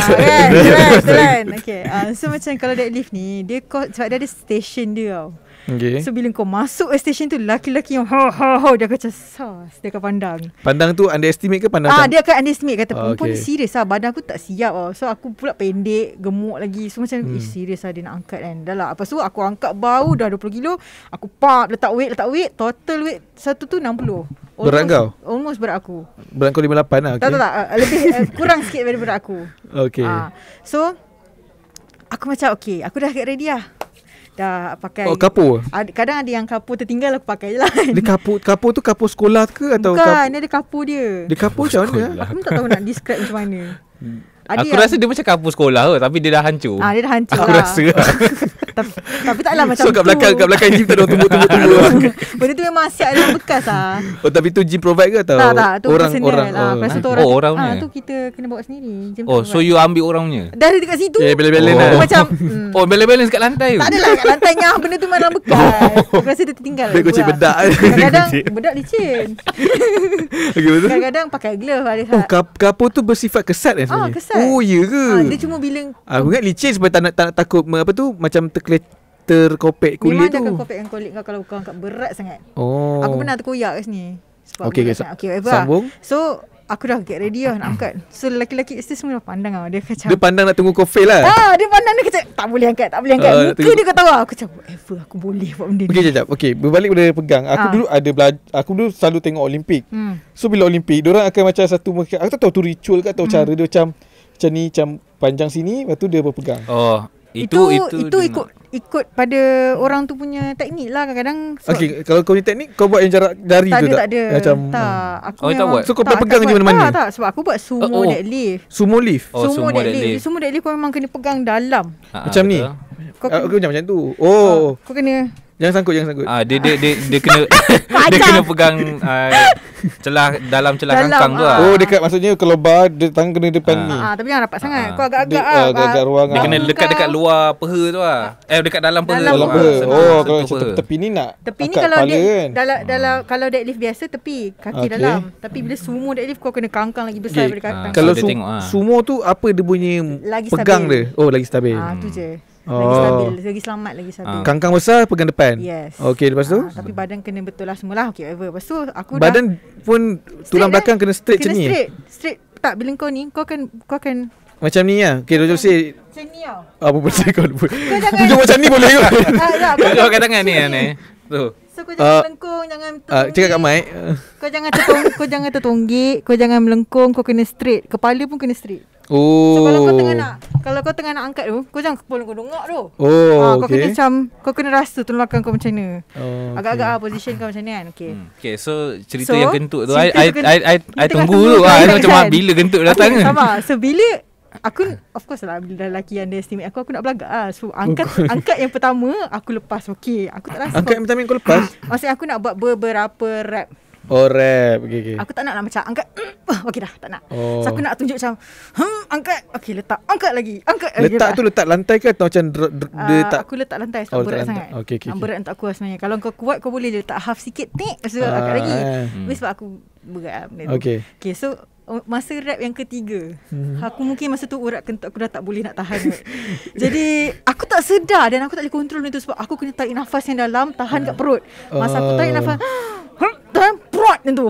Kan? Okay. So macam kalau deadlift ni, sebab dia ada station dia tau. Okay. So bila kau masuk station tu, laki-laki yang dia akan macam sas, dia akan pandang. Pandang tu underestimate ke pandang? Dia akan underestimate, kata perempuan ni okay. serius lah. Badan aku tak siap tau. So aku pula pendek, gemuk lagi. So macam serius lah dia nak angkat kan. Dah lah. Lepas tu aku angkat bau dah 20 kilo. Aku letak weight. Total weight satu tu 60. Berat kau? Almost berat aku. Berat kau 58 lah. Okay. Tak. Lebih kurang sikit daripada berat aku. Okay. So aku macam okay, aku dah get ready lah. Dah pakai. Kapur? Kadang ada yang kapur tertinggal, aku pakai je lah. Dia kapur tu kapur sekolah ke atau? Bukan, dia ada kapur dia. Dia kapur macam mana? Aku pun tak tahu nak describe macam mana. Aku rasa dia macam kapur sekolah tu, tapi dia dah hancur. Dia dah hancur Aku lah. rasa. Tapi taklah macam so, tu. So kat belakang gym tak ada tumbuh-tumbuh. Benda tu memang siap dalam bekas lah. Tapi tu gym provide ke atau? Tak, tu orang personal. Lepas tu orang punya. Tu kita kena bawa sendiri. So you ambil orang punya? Dari dekat situ. Balance lah. Macam balance kat lantai tu? Tak adalah kat lantai nyah. Benda tu memang dalam bekas. Aku rasa dia tertinggal. Dia kucing bedak. Kadang-kadang bedak licin. Okay, betul. Kadang-kadang pakai glove. Kapur tu bersifat kesat sebenarnya? Kesat. Oh ya ke? Dia cuma bila aku ingat licin supaya tak nak takut apa tu macam terkopek kulit tu. Memang jangan kopekkan kulit kau kalau kau angkat berat sangat. Oh. Aku pernah terkoyak kat sini. Okay, sambung. So aku dah get ready lah nak angkat. So lelaki-lelaki isteri semua dah pandang lah. Dia kacau. Dia pandang nak tunggu kau fail lah. Dia pandang dia kacau. Tak boleh angkat. Muka dia kau tahu lah. Aku cakap whatever, aku boleh buat benda ni. Okay, sekejap. Okay, berbalik pada pegang. Aku dulu selalu tengok Olimpik. So bila Olimpik, diorang akan macam satu, aku tak tahu tu ritual ke atau cara dia macam ni, macam panjang sini, lepas tu dia berpegang. Itu ikut pada orang tu punya teknik lah. Kadang-kadang okay, kalau kau punya teknik, kau buat yang jarak jari tu tak? Tak ada. Macam aku tak buat. So kau pegang je mana-mana? Tak, sebab aku buat sumo deadlift. Sumo lift? Sumo deadlift kau memang kena pegang dalam. Macam ni? Aku macam tu. Kau kena Jangan sangkut. Dia kena dia kena pegang dalam celah kangkang tu lah. Dekat maksudnya kalau bar dia tangan kena depan ni. Tapi jangan rapat sangat. Kau agak-agak agak ruang. Dia kena dekat luar peha tu lah. Dekat dalam peha. Dalam peha. Kalau tepi ni nak. Tepi ni kalau dalam kalau deadlift biasa tepi kaki dalam. Tapi bila sumo deadlift kau kena kangkang lagi besar daripada kangkang. Kalau sumo tu apa dia punya pegang dia? Lagi stabil. Tu je. Lagi stabil, lagi selamat, lagi stabil. Kangkang besar pegang depan. Yes. Okay, lepas tu? Tapi badan kena betul lah semualah. Okay, whatever. Lepas tu aku badan pun tulang belakang kena straight macam ni. Straight. Tak, bila kau ni kau akan macam ni lah. Okay, Dr. say macam ni tau. Apa betul kau tunjuk macam ni boleh ke? Kau kat tangan ni tu. So kau jangan melengkung, jangan cakap kat mic. Kau jangan tertonggik, kau jangan melengkung, kau kena straight. Kepala pun kena straight. So kalau kau tengah nak angkat tu, kau jangan kepala kau dongak tu. Kau kena kau kena rasa tulang belakang kau macam mana. Agak-agak position kau macam ni kan. Okay, so cerita yang kentut tu I tunggu dulu macam bila kentut datang. Sama. So bila aku of course lah, bila lelaki underestimate aku nak belagak lah. So angkat yang pertama aku lepas. Okay, aku tak rasa angkat yang pertama kau lepas. Maksudnya aku nak buat beberapa rep. Rep. Okay. Aku tak nak macam angkat. Okay dah, tak nak. So aku nak tunjuk macam angkat. Okay, letak. Angkat lagi. Letak tu letak lantai ke atau macam dia letak? Aku letak lantai sebab berat sangat. Okay. Berat untuk aku sebenarnya. Kalau kau kuat kau boleh letak half sikit. So angkat lagi. Sebab aku berat lah benda tu. Okay, so masa rep yang ketiga, aku mungkin masa tu urat kentut aku dah tak boleh nak tahan. Jadi aku tak sedar dan aku tak boleh kontrol benda tu sebab aku kena tarik nafas yang dalam, tahan kat perut. Masa aku tarik nafas tahan perut tu.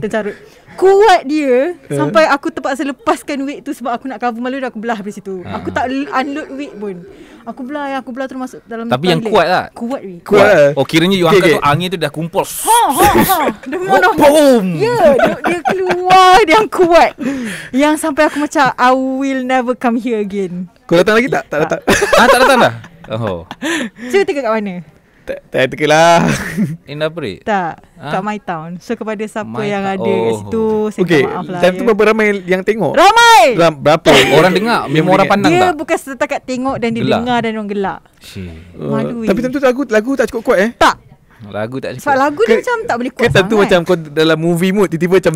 Tercarut. Kuat dia sampai aku terpaksa lepaskan weight tu sebab aku nak cover malu dah aku belah dari situ. Aku tak unload weight pun. Aku belah termasuk dalam. Tapi yang kuat tak? Kuat weh. Kuat. Kiranya you angkat tu angin tu dah kumpul. Dia boom. Dia keluar dia yang kuat. Yang sampai aku macam I will never come here again. Kau datang lagi tak? Tak datang. Tak datang dah. Cuba tengok kat mana. Tak teka lah. Indah Peri. Tak, kat My Town. So kepada siapa My yang Town. ada kat situ, saya Okay, minta maaf lah. time tu berapa ramai yang tengok? Ramai. Berapa? Orang dengar, memang orang pandang Dia tak? bukan setakat tengok dan dia Gelak. dengar dan orang gelak. Malu. Tapi time tu lagu tak cukup kuat Tak. Lagu tak Sebab cukup. lagu dia macam tak boleh kuat Ke time tu sangat. macam kau dalam movie mood tiba-tiba macam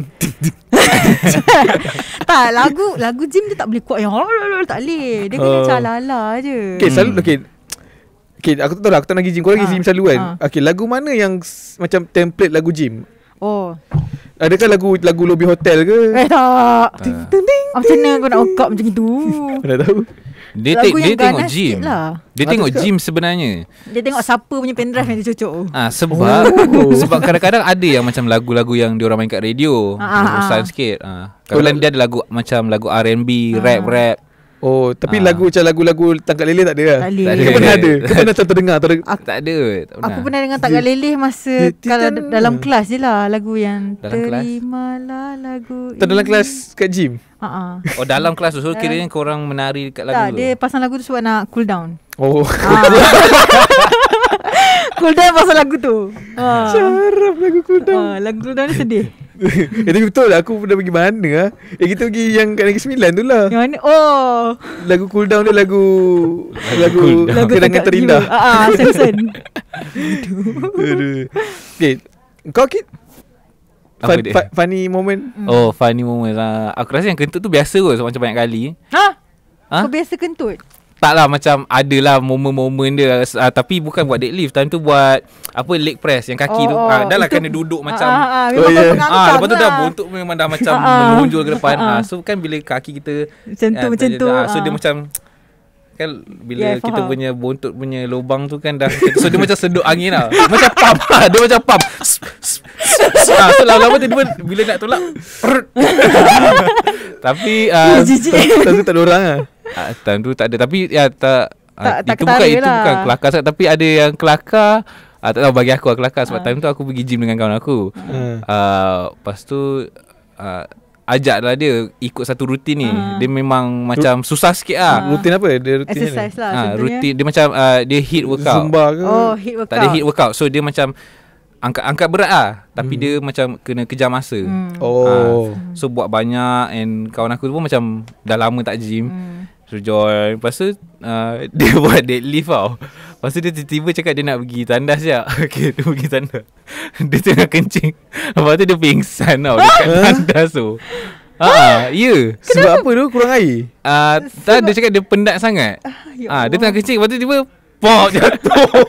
Tak, lagu Jim dia tak boleh kuat yang tak boleh. Dia kena macam ala-ala je. Okay, selalu Okay, aku tak tahu lah. Aku tak nak pergi gym. Kau lagi gym selalu kan? Okay, lagu mana yang macam template lagu gym? Oh. Adakah lagu lobby hotel ke? Tak. Ting, ting, ting. Macam mana kau nak workout macam itu? Mana tahu. Dia Lagu yang tengok ganas gym. sikit lah. Dia tengok gym sebenarnya. Dia tengok siapa punya pendrive yang dia cocok. Sebab kadang-kadang ada yang macam lagu-lagu yang diorang main kat radio, bosan sikit. Kadang-kadang dia ada lagu macam lagu R&B, rap. Oh, tapi lagu-lagu tangkap leleh tak ada lah. Tak boleh. Tak ada. Kau pernah ada? Kau pernah terdengar? Tak ada. Aku pernah dengar tak leleh masa kalau dalam kelas je lah lagu yang Dalam kelas? terimalah lagu. Tak dalam kelas kat gym? Oh, dalam kelas tu. So kiranya korang menari kat lagu Tak, tu. dia pasang lagu tu sebab nak cool down. Oh. Cool down pasal lagu tu. Syaraf lagu cool down. Lagu cool down ni sedih. Tapi betul lah, aku pernah pergi mana lah. Kita pergi yang kat Negeri Sembilan tu lah. Yang mana? Oh. Lagu cool down dia lagu Cool Down. kenangan terindah. Samson. Aduh. Okay, kau Apa dia? funny moment. Oh, funny moment lah. Aku rasa yang kentut tu biasa kot macam banyak kali. Ha? Ha? Kau biasa kentut? Tak lah, macam adalah momen-momen dia, tapi bukan buat deadlift. Time tu buat apa, leg press yang kaki tu. Dah lah kena duduk macam memang kau pengangkang lepas tu dah lah. bontot memang dah macam menonjol ke depan. So kan bila kaki kita Macam tu. so dia macam kan bila kita faham. punya bontot punya lubang tu kan dah, so dia macam sedut angin lah. Macam pump. Dia macam pump. So lama-lama tu dia bila nak tolak tapi Jijik. Tentu tak ada orang lah. time tu tak ada. Tapi tak tak itu ketara bukan lah. kelakar sangat. Tapi ada yang kelakar. Tak tahu, bagi aku kelakar. Sebab time tu aku pergi gym dengan kawan aku. Lepas tu ajak lah dia ikut satu rutin ni. Dia memang macam susah sikit lah. Rutin apa? Dia rutin Exercise lah contohnya. Rutin dia macam dia hit workout. Zumba ke? Oh, hit workout. Tak ada hit workout. So dia macam angkat berat lah. Tapi dia macam kena kejar masa. Oh. So buat banyak. And kawan aku tu pun macam dah lama tak gym. So join. Lepas tu dia buat deadlift tau. Lepas tu dia tiba-tiba cakap dia nak pergi tandas je. Okay, dia pergi tandas. Dia tengah kencing. Lepas tu dia pingsan tau dekat tandas tu. Ya. Sebab apa tu? Kurang air? Tak, dia cakap dia penat sangat. Ya Dia tengah kencing. Lepas tu tiba pok jatuh.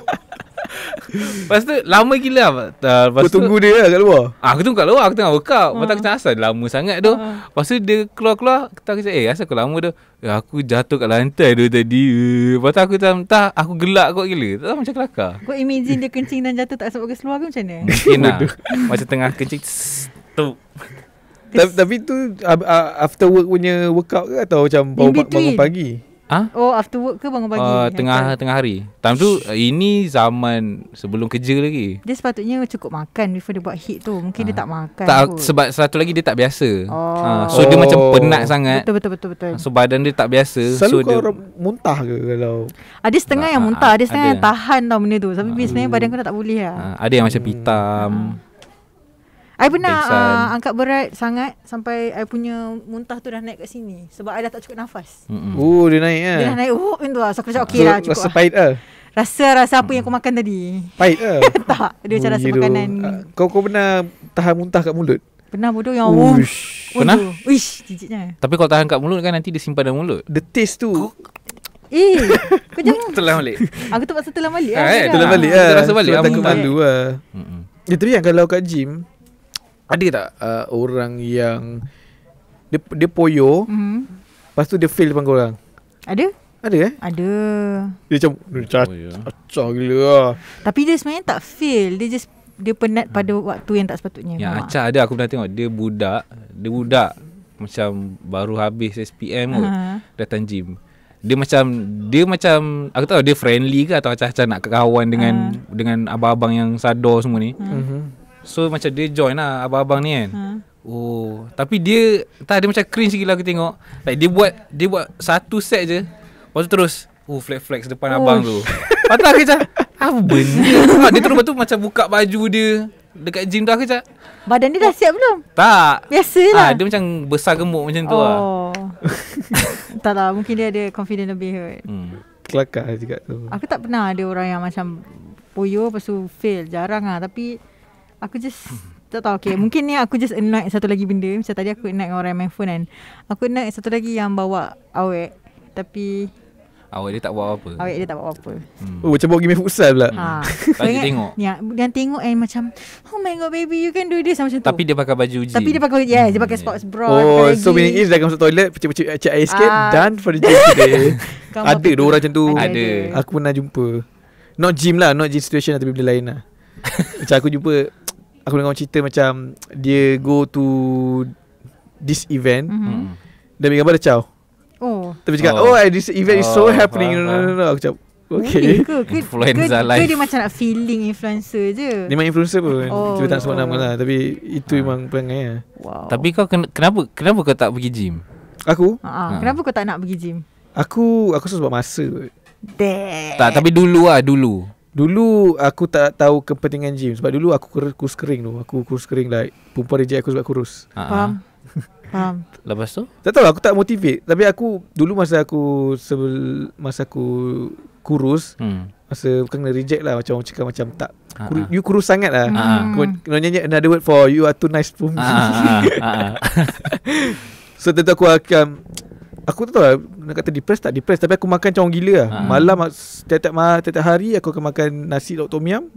Lepas tu lama gila. Lepas Kau tunggu dia lah kat luar? Aku tunggu kat luar. Aku tengah workout. Lepas tu aku cakap asal lama sangat tu. Lepas tu dia keluar. Aku cakap asal kau lama tu? Aku jatuh kat lantai tu tadi. Lepas tu aku macam aku gelak kot gila. Tak tahu macam kelakar. Kau imagine dia kencing dan jatuh tak sempat keluar ke macam mana? Mungkin lah. Macam tengah kencing tu. Tapi tu after work punya workout ke? Atau macam bangun between. pagi? Oh, after work ke bangun pagi? Tengah hari. Time tu ini zaman sebelum kerja lagi. Dia sepatutnya cukup makan before dia buat hit tu. Mungkin dia tak makan kot. Sebab satu lagi dia tak biasa. So dia macam penat sangat. Betul. So badan dia tak biasa. Selalu so kau orang muntah ke kalau? Ada setengah yang muntah, ada setengah ada. yang tahan tau benda tu. Tapi sebenarnya badan kau tak boleh lah. Ada yang macam pitam. I pernah pingsan. angkat berat sangat sampai I punya muntah tu dah naik kat sini. Sebab I dah tak cukup nafas. Dia naik kan? Dia dah naik macam tu lah. So aku cakap okey lah, cukup Rasa lah. pahit lah? Rasa apa yang kau makan tadi. Pahit lah? Tak, dia macam rasa makanan. Kau pernah tahan muntah kat mulut? Pernah bodoh yang Uish. Pernah? Uish, jijiknya. Tapi kalau tahan kat mulut kan nanti dia simpan dalam mulut. The taste tu Kau jangan. Telan balik. Aku terpaksa telan balik lah. telan balik Kita lah. rasa balik, Sebab takut ambung malu lah. Tapi kan kalau kat gym, ada tak orang yang dia poyo, lepas tu dia fail depan korang? Ada? Ada Ada. Dia macam cacah gila lah. Tapi dia sebenarnya tak fail. Dia penat pada waktu yang tak sepatutnya. Yang Faham tak? acah ada aku pernah tengok. Dia budak macam baru habis SPM kot. Datang gym. Dia macam aku tahu dia friendly ke atau acah-acah nak kawan dengan abang-abang yang sador semua ni. So macam dia join lah abang-abang ni kan. Oh, tapi dia macam cringe gila aku tengok. Like dia buat satu set je. Lepas tu terus flex depan abang tu. Lepas tu aku macam Apa benda? Dia terus lepas tu macam buka baju dia dekat gym tu. Aku cakap, Badan dia dah siap belum? tak. Biasalah. Dia macam besar gemuk macam tu lah. Tak lah, mungkin dia ada confident lebih kot. Kelakar juga tu. Aku tak pernah ada orang yang macam poyo lepas tu fail. Jarang lah. Tapi aku just tak tahu. Okay, mungkin ni aku just annoyed satu lagi benda. Macam tadi aku annoyed orang yang main phone kan. Aku annoyed satu lagi yang bawa awek. Tapi awak dia tak buat apa. awek dia tak bawa apa. Oh, macam bawa game futsal pula. Tadi tengok. Yang tengok and macam, oh my god baby, you can do this macam tu. Tapi dia pakai baju gym. Tapi dia pakai dia pakai sports bra. Oh, so meaning is dah masuk toilet, pecik-pecik air sikit, done for the gym today. Ada dua orang macam tu. Ada. Aku pernah jumpa. Not gym lah, not gym situation lah, tapi benda lain lah. Macam aku jumpa, aku dengar orang cerita macam dia go to this event, dan ambil gambar dia caw. Oh. Tapi cakap, this event is so happening. No. Aku cakap, okay. Influencer ke dia macam nak feeling influencer je. Dia memang influencer pun. Oh, Cuba tak sebut nama lah. Tapi itu memang perangai lah. Wow. Tapi kau kenapa kau tak pergi gym? Aku? Kenapa kau tak nak pergi gym? Aku rasa sebab masa. Tak, tapi dulu. Dulu aku tak tahu kepentingan gym. Sebab dulu aku kurus kering tu. Aku kurus kering like perempuan reject aku sebab kurus. Faham? Lepas tu? Tak tahu, aku tak motivate. Tapi aku dulu masa aku kurus, masa kena reject lah. Macam orang cakap macam tak you kurus sangat lah. Kena nyanyi another word for you are too nice for me. So tentu aku tak tahu lah, nak kata depressed tak depressed, tapi aku makan macam orang gila lah. Malam tiap-tiap hari aku akan makan nasi lauk tom yum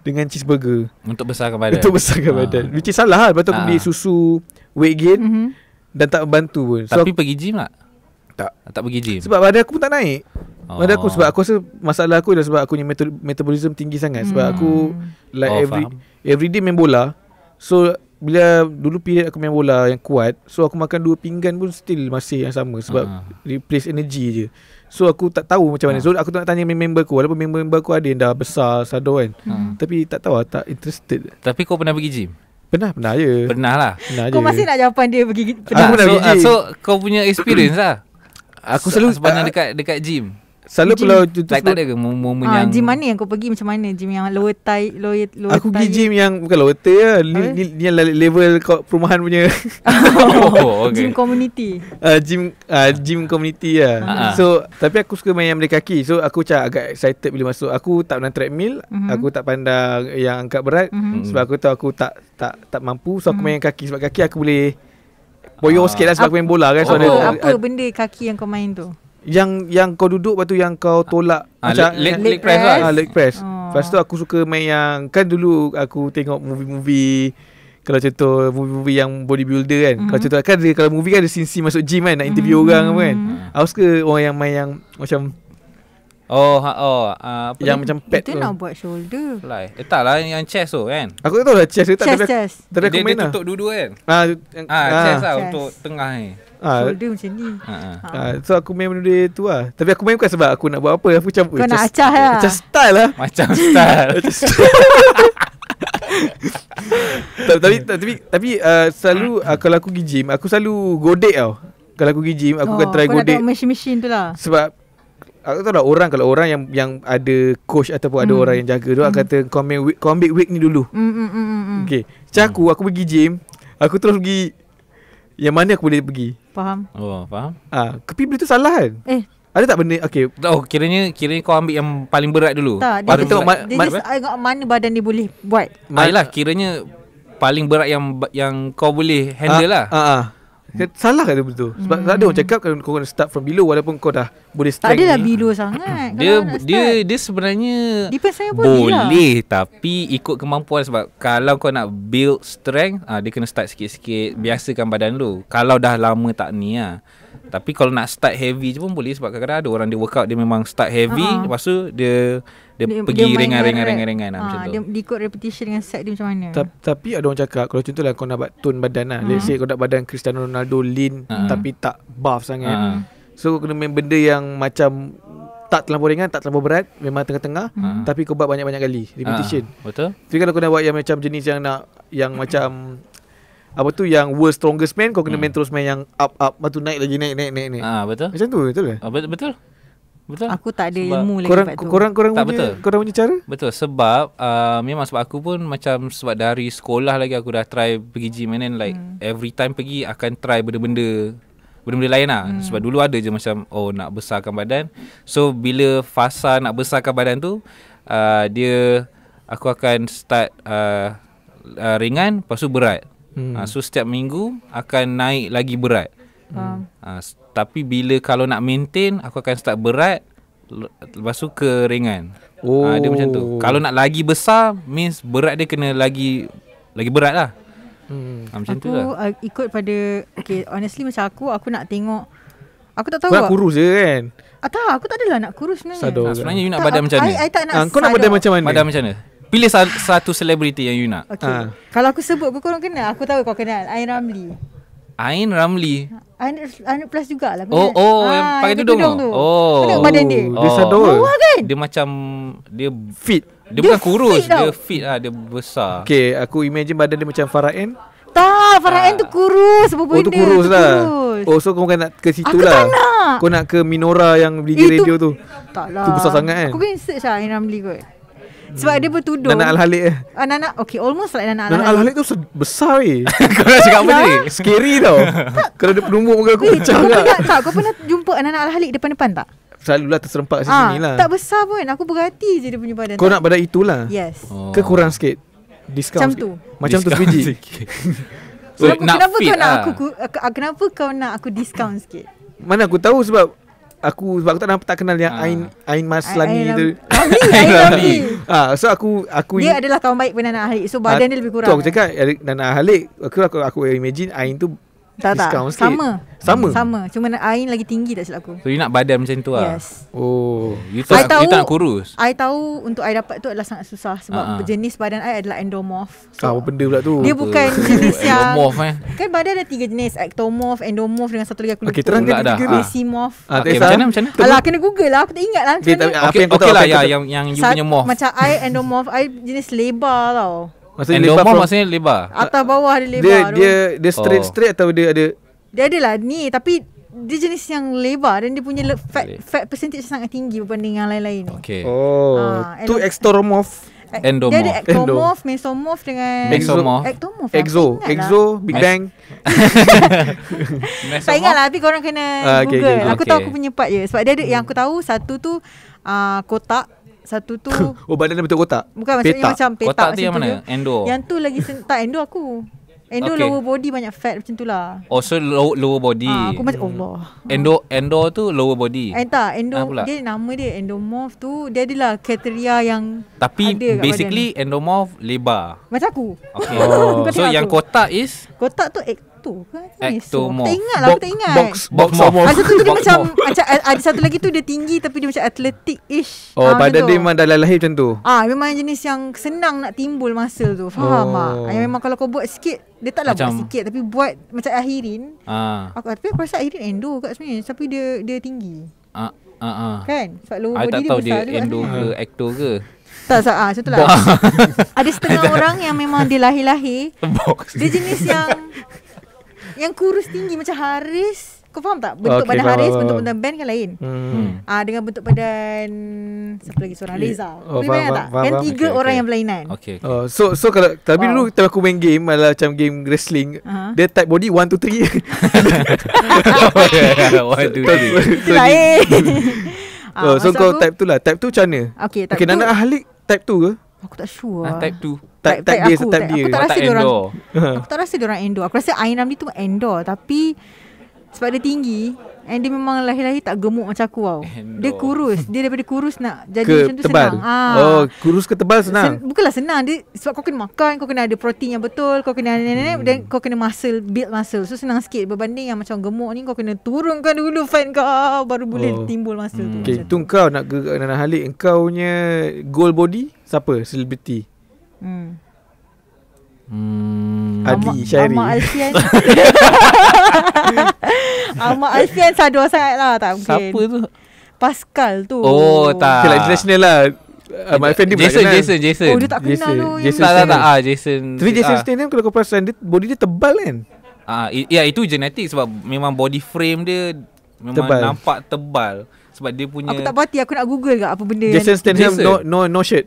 dengan cheeseburger untuk besarkan badan. Which is salah lah. Lepas tu aku beli susu weight gain dan tak membantu pun. Tapi pergi gym tak? Tak pergi gym. Sebab badan aku pun tak naik. Badan aku, sebab aku rasa masalah aku adalah sebab aku punya metabolism tinggi sangat. Sebab aku like every day main bola. So bila dulu period aku main bola yang kuat, so aku makan 2 pinggan pun still masih yang sama. Sebab replace energy je. So aku tak tahu macam mana. So aku nak tanya member aku, walaupun member aku ada yang dah besar sadar kan, tapi tak tahu lah, tak interested. Tapi kau pernah pergi gym? Pernah je. Pernah lah. Kau masih nak jawapan dia pergi Aku pernah pergi gym. So kau punya experience lah. Aku selalu sepanjang dekat gym. Selalu kalau tak ada ke momen yang gym mana yang kau pergi, macam mana? Gym yang lower thigh, lower aku pergi gym yang bukan lower thigh lah. Ni yang level perumahan punya. Gym community. Gym community lah. So tapi aku suka main yang benda kaki. So aku agak excited bila masuk. Aku tak pandang treadmill, aku tak pandang yang angkat berat, sebab aku tahu aku tak mampu. So aku main yang kaki, sebab kaki aku boleh boyo sikit lah, sebab aku main bola kan. So apa benda kaki yang kau main tu? Yang kau duduk, lepas tu yang kau tolak macam leg press lah. Leg press. Lepas tu aku suka main yang, kan dulu aku tengok movie-movie, kalau contoh movie-movie yang bodybuilder kan, kalau contoh kan dia, kalau movie kan ada scene masuk gym kan, nak interview orang apa kan. Aku suka orang yang main yang macam yang macam pad tu. Itu nak buat shoulder. Tak lah, yang chest tu kan. Aku tak tahu lah chest tak. Tapi aku main dia lah. tutup dua-dua kan. Chest lah untuk tengah ni. Shoulder macam ni. So aku main benda tu lah. Tapi aku main bukan sebab aku nak buat apa. Aku macam kau nak acah lah. Macam style lah. Macam style. Tapi selalu kalau aku pergi gym, aku selalu godek tau. Kalau aku pergi gym, aku akan try godek. Kau nak mesin-mesin tu lah. Sebab aku tahu lah kalau orang yang ada coach ataupun ada orang yang jaga, dia akan kata kau ambil weight ni dulu. Okay. Macam aku pergi gym, aku terus pergi yang mana aku boleh pergi. Faham. Tapi benda tu salah kan? Ada tak benda? Okay. Kiranya kau ambil yang paling berat dulu. Tak, dia tengok mana badan dia boleh buat. Ayolah, kiranya paling berat yang kau boleh handle lah. Salah kan betul. Sebab ada orang cakap kalau kau kena start from below, walaupun kau dah boleh strength. Tak adalah below sangat. Dia sebenarnya boleh, tapi ikut kemampuan. Sebab kalau kau nak build strength, dia kena start sikit-sikit, biasakan badan lu. Kalau dah lama tak ni lah. Tapi kalau nak start heavy je pun boleh. Sebab kadang-kadang ada orang dia workout, dia memang start heavy, lepas tu dia pergi ringan-ringan macam tu. Dia ikut repetition dengan set dia macam mana. Tapi ada orang cakap, kalau contohlah kau nak buat tone badan lah, let's say kau nak badan Cristiano Ronaldo lean, tapi tak buff sangat, so kau kena main benda yang macam tak terlalu ringan, tak terlalu berat, memang tengah-tengah, tapi kau buat banyak-banyak kali repetition. Betul. Tapi kalau kau nak buat yang macam jenis yang macam apa tu, yang world strongest man, kau kena main terus main yang up, lepas tu naik lagi, naik. Betul. Macam tu, betul ke? Betul. Betul. Aku tak ada Sebab ilmu lagi Korang kat tu. korang Tak punya, betul. korang punya cara? Betul, sebab memang sebab aku pun macam sebab dari sekolah lagi aku dah try pergi gym, and then like every time pergi akan try benda-benda lain lah. Sebab dulu ada je macam nak besarkan badan. So bila fasa nak besarkan badan tu, aku akan start ringan, lepas tu berat. So setiap minggu akan naik lagi berat. Tapi bila kalau nak maintain, aku akan start berat, lepas tu ke ringan. Dia macam tu. Kalau nak lagi besar, means berat dia kena lagi berat lah. Macam tu lah. Aku ikut pada, okay, honestly macam aku nak tengok, aku tak tahu. Kau nak kurus je kan? Tak, aku tak adalah nak kurus sebenarnya. Sebenarnya you nak badan macam mana? I tak nak Kau nak badan macam mana? Badan macam mana? Pilih satu selebriti yang you nak. Okay. Kalau aku sebut, korang kenal. Aku tahu kau kenal Ain Ramli. Ain Ramli. 100 plus jugalah. Yang pakai tudung tu. Kau tengok badan dia. Dia sador. Lawa kan? Dia macam dia Fit. Dia bukan kurus, fit tau. dia fit lah, dia besar. Okay, aku imagine badan dia macam Farah Ann. Tak, Farah Ann tu kurus. Apa benda tu kurus tu lah. kurus. Oh, so kau bukan nak ke situ Aku lah. tak nak. Kau nak ke Minora yang DJ radio tu. Tak lah. Tu besar sangat kan? Aku pergi search lah Ain Ramli kot. Sebab dia bertudung. Nana Al-Halik Nana, okay, almost like Nana Nana Al-Halik. Al-Halik tu besar weh. Kau nak cakap apa tadi? Scary tau. Kalau dia penumbuk muka aku pecah Kau lah. kau pernah jumpa Nana Al-Halik depan-depan tak? Selalulah terserempak sini lah. Tak besar pun. Aku berhati je dia punya badan. Kau nak badan itulah. Yes. Ke kurang sikit? Discount Macam sikit? tu. Macam tu sebiji. So, Kenapa fit kau nak lah. kenapa kau nak aku discount sikit? Mana aku tahu sebab aku tak kenal yang Ain Maslani tu. Ain Ramli. So aku Dia adalah kawan baik Nana Al-Halik. So badan dia lebih kurang. Tu aku cakap Nana Al-Halik, aku imagine Ain tu tak, discount sikit. Sama. Cuma Ain lagi tinggi tak silap aku. So you nak badan macam tu lah. Yes. Oh. You tak nak kurus. I tahu untuk I dapat tu adalah sangat susah sebab jenis badan I adalah endomorph. Apa benda pula tu? Dia bukan jenis yang endomorph kan badan ada 3 jenis, ectomorph, endomorph dengan satu lagi aku lupa. Okay, terangkan dah. Mesomorph. Okay, macam mana? Alah, kena Google lah. Aku tak ingat lah macam mana. Apa yang kau Okay tahu? lah yang you punya morph. Macam I endomorph, I jenis lebar tau. Maksudnya Endomorph maksudnya lebar. Atas bawah dia lebar. Dia straight atau dia ada Dia adalah ni, tapi dia jenis yang lebar dan dia punya fat percentage sangat tinggi berbanding yang lain-lain ni. Okay. tu extoromorph. Endomorph. Dia ada ectomorph, mesomorph dengan Mesomorph. ectomorph. Exo, Big Bang. Tak ingat lah, tapi korang kena Google. okay. Aku tahu aku punya part je. Sebab dia ada yang aku tahu, satu tu kotak, satu tu Oh, badan dia bentuk kotak. bukan maksudnya macam petak. Kotak tu macam yang mana? je. Endo. Yang tu lagi tak endo aku. Endo Okay. lower body banyak fat macam tu lah. Oh, so lower body. Aku macam Allah. Endo tu lower body. Tak, endo pula. dia nama dia endomorph tu, dia adalah kriteria yang Tapi ada kat basically endomorph lebar. badan. Macam aku. Okay. Kau So tengok yang aku. kotak is Kotak tu ecto ke? Ectomorph. Tak ingat lah, aku tak ingat. Box Satu tu dia macam ada satu lagi tu dia tinggi tapi dia macam athletic-ish. Oh, macam badan tu. dia memang dah lahir macam tu. Memang jenis yang senang nak timbul muscle tu. Faham tak? Yang memang kalau kau buat sikit, dia taklah buat Macam- sikit tapi buat macam Ahirin. Tapi aku rasa Ahirin endo kat sebenarnya, tapi dia tinggi. Kan? Sebab lower I body tak dia tahu besar dia juga endo sebenarnya. ke ecto ke. Tak, macam tu lah. Ada setengah orang yang memang dia lahir-lahir, Box. dia jenis yang kurus tinggi macam Haris. Kau faham tak? Bentuk Okay, badan faham, Haris, faham. bentuk badan Ben kan lain. Dengan bentuk badan siapa lagi seorang Reza. Boleh bayang tak? Kan faham. 3 orang Okay. yang berlainan. Okay. So kalau tapi dulu time aku main game macam game wrestling, dia type body 1 2 3. Waduh. Itu lain. So maksud kau aku- type tu lah. Type tu macam mana? Okay, type Okay, tu- Nana Ahlik type tu ke? Aku tak sure. Type 2. Type dia, aku, type dia. Aku tak Oh, rasa tak dia orang. endo. Aku tak rasa dia orang endo. Aku rasa Ain Ramli tu endo, tapi sebab dia tinggi and dia memang lahir-lahir tak gemuk macam aku tau. Endo. Dia kurus. Dia daripada kurus nak jadi Ke macam tu tebal. senang. Oh, kurus ke tebal senang. Bukanlah senang dia, sebab kau kena makan, kau kena ada protein yang betul, kau kena dan kau kena build muscle. So senang sikit berbanding yang macam gemuk ni, kau kena turunkan dulu fat kau baru boleh timbul muscle tu. Okay, macam tu kau nak ke Nana Ahlik, engkau punya goal body siapa? Selebriti. Adi Syairi. Ahmad Alfian. Ahmad Alfian sadar sangat lah, tak mungkin. Siapa tu? Pascal tu. Oh, tak. Okay, like international lah. My friend dia pula kenal. Jason. Oh, dia tak kenal Jason. tu. Jason Tak, Statham. Jason. Tapi Jason Statham kalau kau perasan dia body dia tebal kan? Ya, itu genetik sebab memang body frame dia memang Tebal. nampak tebal. Sebab dia punya Aku tak puas hati, aku nak google ke apa benda Jason Statham Jason. no shirt.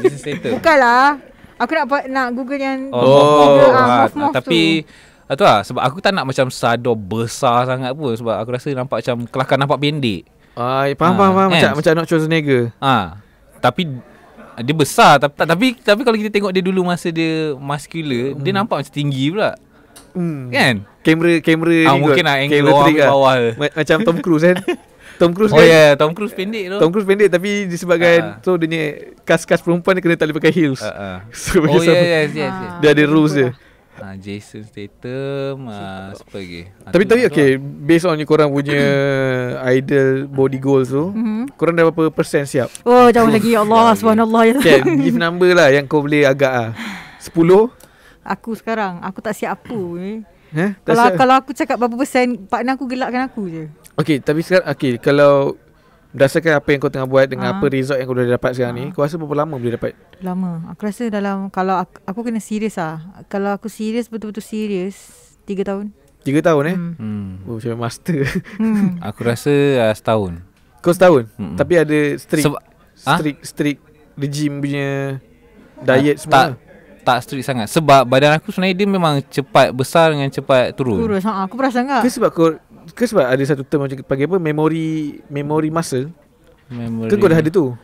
Jason Statham. Bukanlah. Aku nak google yang Moth tapi tu lah, sebab aku tak nak macam sador besar sangat pun. Sebab aku rasa nampak macam kelakar nampak pendek. Faham. Macam Arnold Schwarzenegger. Tapi dia besar tapi kalau kita tengok dia dulu masa dia muscular, dia nampak macam tinggi pula. Kan? Kamera ni mungkin kot. angle Kamera orang trick lah. bawah. Macam Tom Cruise kan. Tom Cruise Oh kan. yeah, Tom Cruise pendek tu. Tom Cruise pendek tapi disebabkan so dia ni kas-kas perempuan dia kena tak boleh pakai heels. So Oh dia yes. dia ada rules dia. Jason Statham, siapa lagi? Tapi okay, based on korang punya ideal body goals tu, korang dah berapa persen siap? Oh jauh lagi. Ya Allah subhanallah ya. Okay, give number lah yang kau boleh agak 10. Aku sekarang aku tak siap apa ni. Tak siap? Kalau aku cakap berapa persen, partner aku gelakkan aku je. Okay, tapi sekarang kalau berdasarkan apa yang kau tengah buat dengan apa result yang kau dah dapat sekarang ni, kau rasa berapa lama boleh dapat? Lama. Aku rasa dalam, kalau aku kena serius lah. Kalau aku serius, betul-betul serius, 3 tahun. 3 tahun Oh, macam master. Aku rasa setahun. Kau setahun? Tapi ada strict regime punya diet semua. Tak strict sangat. Sebab badan aku sebenarnya dia memang cepat besar dengan cepat turun. Kurus. Aku perasan tak? Ke sebab ada satu term macam panggil apa, memory muscle. Ke kau dah ada tu?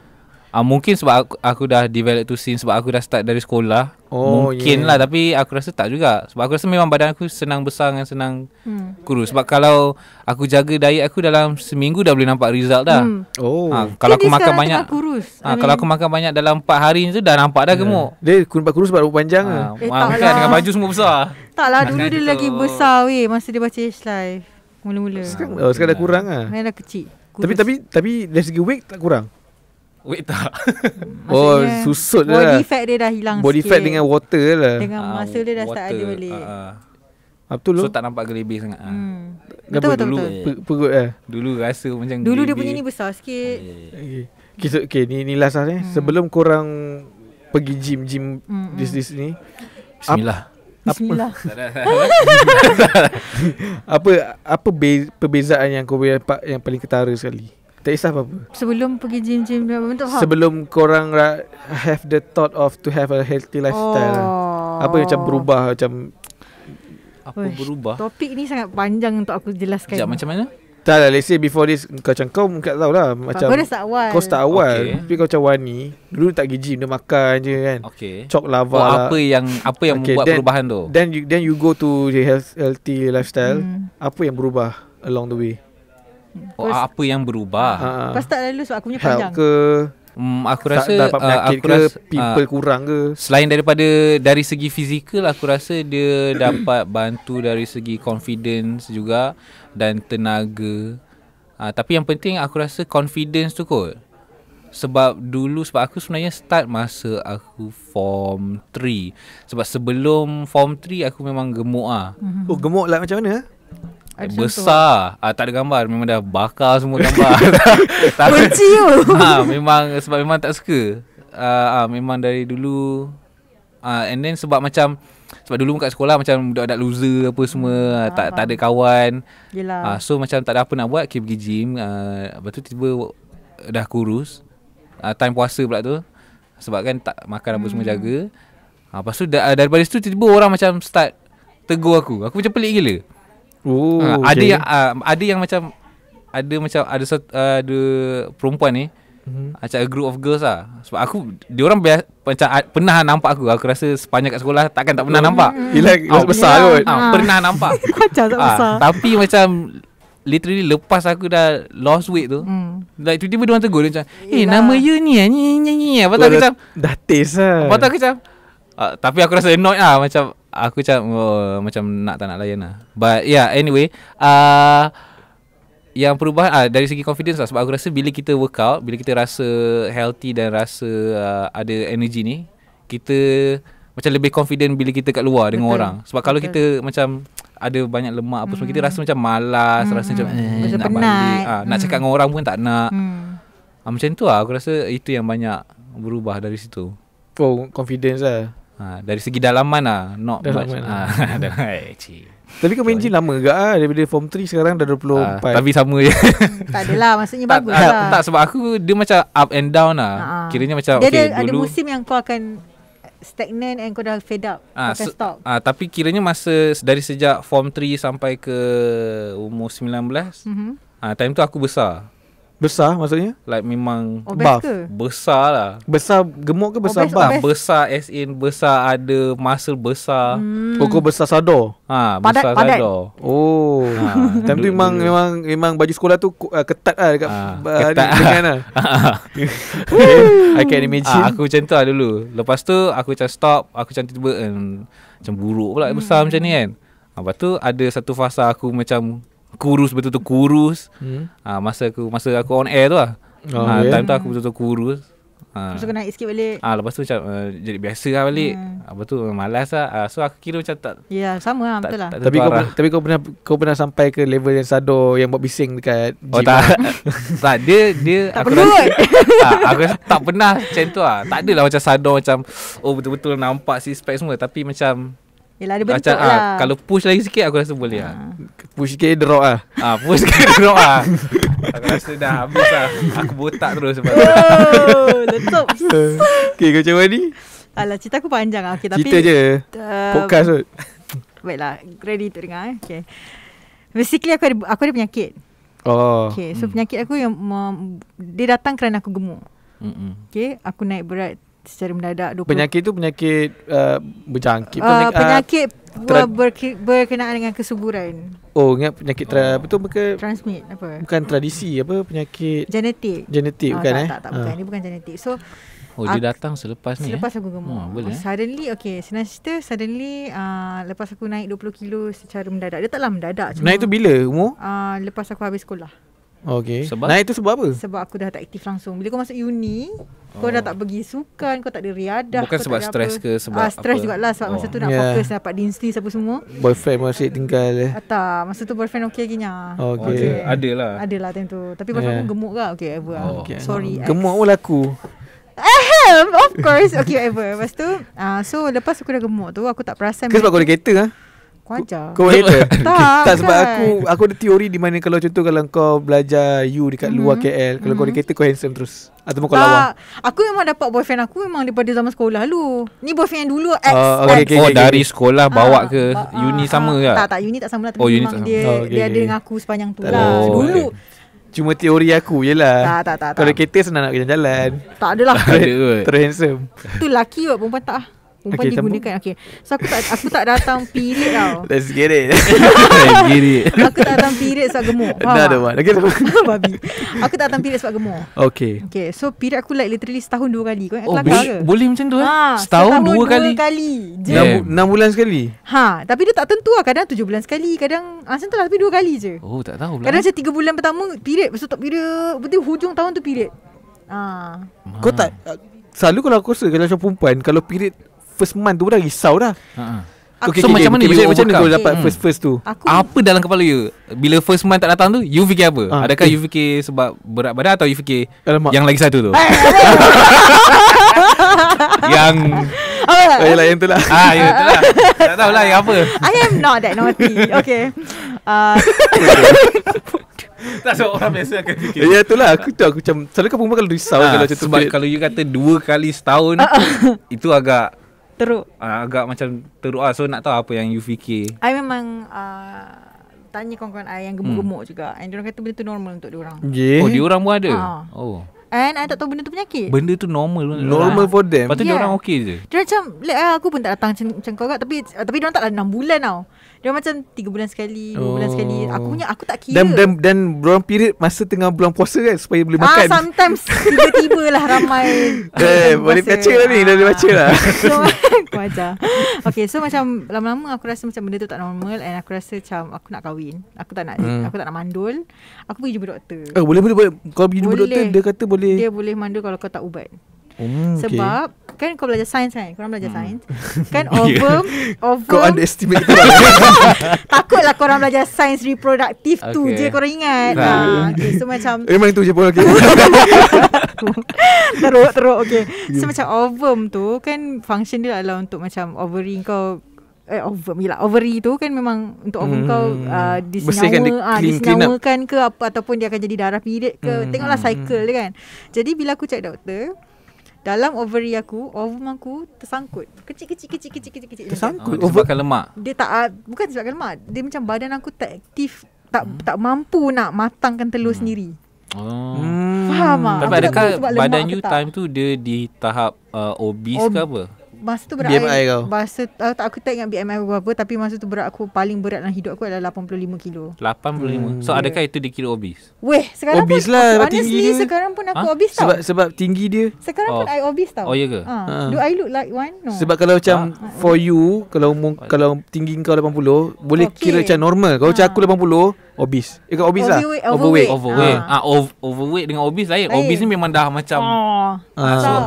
Mungkin sebab aku dah develop tu since sebab aku dah start dari sekolah. Mungkin lah, tapi aku rasa tak juga. Sebab aku rasa memang badan aku senang besar dengan senang kurus. Sebab kalau aku jaga diet aku dalam seminggu dah boleh nampak result dah. Kalau aku makan banyak kurus. Kalau aku makan banyak dalam 4 hari tu dah nampak dah gemuk. Dia nampak kurus sebab rambut panjang ke? Mungkin dengan baju semua besar. Taklah, dulu dia lagi besar weh masa dia baca H-Life mula-mula. Sekarang dah kurang lah. Dah kecil. Tapi dari segi weight tak kurang? Weight tak. Susut je body lah. fat dia dah hilang body sikit. fat dengan water lah. Dengan muscle dia dah start ada balik. Betul So tak nampak gelebih sangat. Betul. Perut lah. Dulu rasa macam Dulu dia gelebih. punya ni besar sikit. Okay, ni last lah Sebelum korang pergi gym this ni, Bismillah. apa perbezaan yang kau boleh nampak yang paling ketara sekali? Tak kisah apa-apa. Sebelum pergi gym bentuk Sebelum korang have the thought of to have a healthy lifestyle. Apa yang macam berubah Apa berubah? Topik ni sangat panjang untuk aku jelaskan. Sekejap, macam mana? Tak lah, let's say before this kau mungkin tak tahulah macam kau dah start awal. Kau start awal Okay. tapi kau macam Wani dulu tak pergi gym, dia makan je kan. Okay. Cok lava lah. Apa yang membuat perubahan tu? Then you go to the healthy lifestyle. Apa yang berubah along the way? Apa yang berubah? Kau start lalu sebab aku punya Health panjang. ke? Aku rasa dapat penyakit aku ke, rasa pimple kurang ke? selain daripada dari segi fizikal, aku rasa dia dapat bantu dari segi confidence juga dan tenaga. Tapi yang penting aku rasa confidence tu kot. Sebab aku sebenarnya start masa aku form 3. Sebab sebelum form 3 aku memang gemuk Oh, gemuk lah macam mana? Besar. Tak ada gambar, memang dah bakar semua gambar. Benci tu. Memang tak suka. Memang dari dulu. And then sebab dulu kat sekolah macam budak-budak loser apa semua, tak ada kawan. Yelah. So macam tak ada apa nak buat, pergi gym. Lepas tu tiba dah kurus. Time puasa pula tu. Sebab kan tak makan apa semua jaga. Lepas tu daripada situ tiba orang macam start tegur aku. Aku macam pelik gila. Okay. Ada yang macam ada perempuan ni. Macam a group of girls lah. Sebab diorang macam pernah nampak aku. Aku rasa sepanjang kat sekolah takkan tak pernah nampak. Yelah, besar kot. Pernah nampak. Macam tak besar. Tapi macam literally lepas aku dah lost weight tu, like tiba-tiba diorang tegur. Dia macam, nama you ni ni. Lepas tu aku macam dah taste lah. Lepas tu aku macam tapi aku rasa annoyed lah. Macam aku macam tak nak layan lah. But yeah, anyway, yang perubahan dari segi confidence lah. Sebab aku rasa bila kita workout, bila kita rasa healthy dan rasa ada energy ni, kita macam lebih confident bila kita kat luar dengan orang. Sebab kalau kita macam ada banyak lemak apa semua, kita rasa macam malas, rasa macam nak balik, nak cakap dengan orang pun tak nak. Macam tu lah. Aku rasa itu yang banyak berubah dari situ. Oh, confidence lah. Dari segi dalaman lah, not dalaman much. Tapi kau main gym lama ke daripada form 3 sekarang dah 24. Tapi sama je. Tak adalah, maksudnya bagus lah. Tak, sebab aku dia macam up and down lah. Kiranya macam dia okay, ada dulu musim yang kau akan stagnant and kau dah fed up, kau akan stop. Tapi kiranya masa dari sejak form 3 sampai ke umur 19, time tu aku besar. Besar maksudnya? Like memang buff ke? Besar lah. Besar gemuk ke besar buff? Besar as in besar, ada muscle besar. Kau besar sador. Besar sador. Oh. Tapi memang baju sekolah tu ketat lah dekat dengan lah. I can imagine. Aku macam tu lah dulu. Lepas tu aku macam stop. Aku macam tiba-tiba macam buruk pula besar macam ni kan. Lepas tu ada satu fasa aku macam kurus, betul-betul kurus. Masa aku on air tu lah. Time tu aku betul-betul kurus. Lepas tu kau naik sikit balik. Lepas tu macam jadi biasa lah balik. Lepas tu malas lah. So aku kira macam tak. Ya, sama lah, betul lah. Tapi kau pernah sampai ke level yang sador, yang buat bising dekat gym? Tak. Dia tak perlu kan? Aku tak pernah macam tu lah. Tak adalah macam sador macam betul-betul nampak six pack semua. Tapi macam yelah, ada bentuk macam, lah. Kalau push lagi sikit aku rasa boleh lah. Push sikit drop lah. Push sikit drop lah. Aku rasa dah habis lah. Aku botak terus sebab letup. Okay, kau macam mana ni? Alah, cerita aku panjang lah. Okay, tapi cerita je. Podcast tu. Baiklah, ready to dengar. Okay. Basically aku ada penyakit. Okay, so penyakit aku yang dia datang kerana aku gemuk. Okay, aku naik berat secara mendadak 20. Penyakit tu penyakit berjangkit. Penyakit berkenaan dengan kesuburan. Oh, ingat penyakit betul bukan transmit apa? Bukan tradisi apa, penyakit genetik. Genetik bukan tak bukan. Dia bukan genetik. So dia datang selepas ni. Selepas aku gemuk. Boleh. Suddenly senang cerita, lepas aku naik 20 kilo secara mendadak. Dia taklah mendadak. Naik tu bila umur? Lepas aku habis sekolah. Okay. Naik tu sebab apa? Sebab aku dah tak aktif langsung. Bila kau masuk uni, kau dah tak pergi sukan, kau tak ada riadah. Bukan sebab stres ke sebab stres jugalah sebab masa tu nak fokus dapat dinsti apa semua. Boyfriend masih tinggal tak, masa tu boyfriend okey lagi nya. Okay. Adalah time tu. Tapi boyfriend pun gemuk lah. Okay, ever. Sorry. Gemuk pun laku. Of course. Okay, ever. Lepas tu so lepas aku dah gemuk tu, aku tak perasan. Sebab kau ada kereta Kau ajar. Kau hater? Tak sebab kan. aku ada teori di mana kalau contoh kalau kau belajar dekat luar KL, kalau kau ada kereta kau handsome terus. Ataupun kau lawa. Aku memang dapat boyfriend aku memang daripada zaman sekolah dulu. Ni boyfriend yang dulu dari sekolah bawa ke uni sama ke? Tak, uni tak sama lah. Tapi memang dia ada dengan aku sepanjang tu lah. Dulu. Cuma teori aku yelah. Tak. Kalau kereta senang nak jalan-jalan. Tak adalah. Terus handsome. Tu lelaki kot, perempuan tak. Perempuan digunakan. Okay. So aku tak datang period tau. Let's get it. Aku tak datang period sebab gemuk. Faham tak? Babi. Aku tak datang period sebab gemuk. Okay. So period aku like literally setahun 2 kali. Kau ingat kelakar ke? Boleh macam tu setahun 2 kali. 6 bulan sekali. Tapi dia tak tentu lah. Kadang 7 bulan sekali. Kadang macam tu lah. Tapi 2 kali je. Tak tahu pula. Kadang macam 3 bulan pertama period. Lepas tu tak period. Betul hujung tahun tu period. Kau tak selalu kalau aku rasa kalau macam perempuan, kalau period first month tu dah risau dah. So macam mana kau dapat first tu? Apa dalam kepala you bila first month tak datang tu, you fikir apa? Adakah you fikir sebab berat badan atau you fikir yang lagi satu tu? Yang yang tu lah. Ya tu lah. Tak tahulah yang apa. I am not that naughty. Okay. Tak sebab orang biasa akan fikir. Ya itulah aku macam selalu kan perempuan kalau risau kalau macam tu. Sebab kalau you kata 2 kali setahun itu agak teruk. Agak macam teruk lah. So nak tahu apa yang you fikir. I memang tanya kawan-kawan I yang gemuk-gemuk juga. And diorang kata benda tu normal untuk diorang. Diorang pun ada? And I tak tahu benda tu penyakit. Benda tu normal. Normal for them. Lepas tu diorang okey je. Dia macam aku pun tak datang macam kau kat. Tapi diorang taklah 6 bulan tau. Dia macam 3 bulan sekali, 2 bulan sekali. Aku tak kira. Dan berapa period masa tengah bulan puasa kan supaya boleh makan. Sometimes tiba-tiba lah ramai. Boleh baca lah ni. Dah boleh baca lah. So aku ajar. Okay, so macam lama-lama aku rasa macam benda tu tak normal. And aku rasa macam aku nak kahwin. Aku tak nak mandul. Aku pergi jumpa doktor. Boleh. Kalau pergi jumpa doktor, dia kata boleh. Dia boleh mandul kalau kau tak ubat. Sebab kan kau belajar sains kan. Korang belajar sains. Kan ovum kau underestimate kita. Takutlah korang belajar sains reproduktif tu je korang ingat. Okay, so macam memang tu je pun. Teruk. Okay. So macam ovum tu kan function dia adalah untuk macam ovary kau ovary tu kan memang untuk kau Bersihkan dia, disenyawakan ke apa, ataupun dia akan jadi darah period ke. Tengoklah cycle dia kan. Jadi bila aku cek doktor, dalam ovary aku, ovum aku tersangkut. Kecil. Tersangkut disebabkan lemak. Dia tak, bukan disebabkan lemak. Dia macam badan aku tak aktif, tak mampu nak matangkan telur sendiri. Faham tak? Tapi adakah badan you time tu dia di tahap obese ke apa? Masa tu berat BMI kau? Aku tak ingat BMI aku berapa, tapi masa tu berat aku paling berat dalam hidup aku adalah 85 kilo. 85. So adakah itu dikira obese? Weh, sekarang obese pun lah, honestly tinggi dia. sekarang pun aku obese tau. Sebab tinggi dia. Sekarang pun I obese tau. Oh ya ke? Do I look like one? No. Sebab kalau macam for you, kalau tinggi kau 80 boleh kira macam normal. Kalau macam aku 80 obese. Kau obese lah. Overweight. Overweight dengan obese lain. Obese ni memang dah macam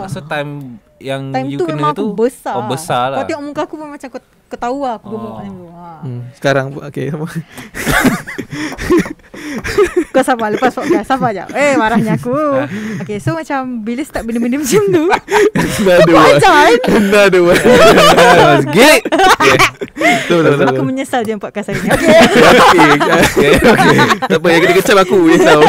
so time yang time you tu kena memang tu aku besar. besar lah. Kau tengok muka aku pun macam kau tahu lah aku gemuk macam tu. Sekarang okay. Kau sabar, lepas podcast sabar jap. Marahnya aku. Okay, so macam bila start benda-benda macam tu, Another one. Gig. aku menyesal je podcast hari ni. Okay. Tak apa, yang kena kecam aku risau.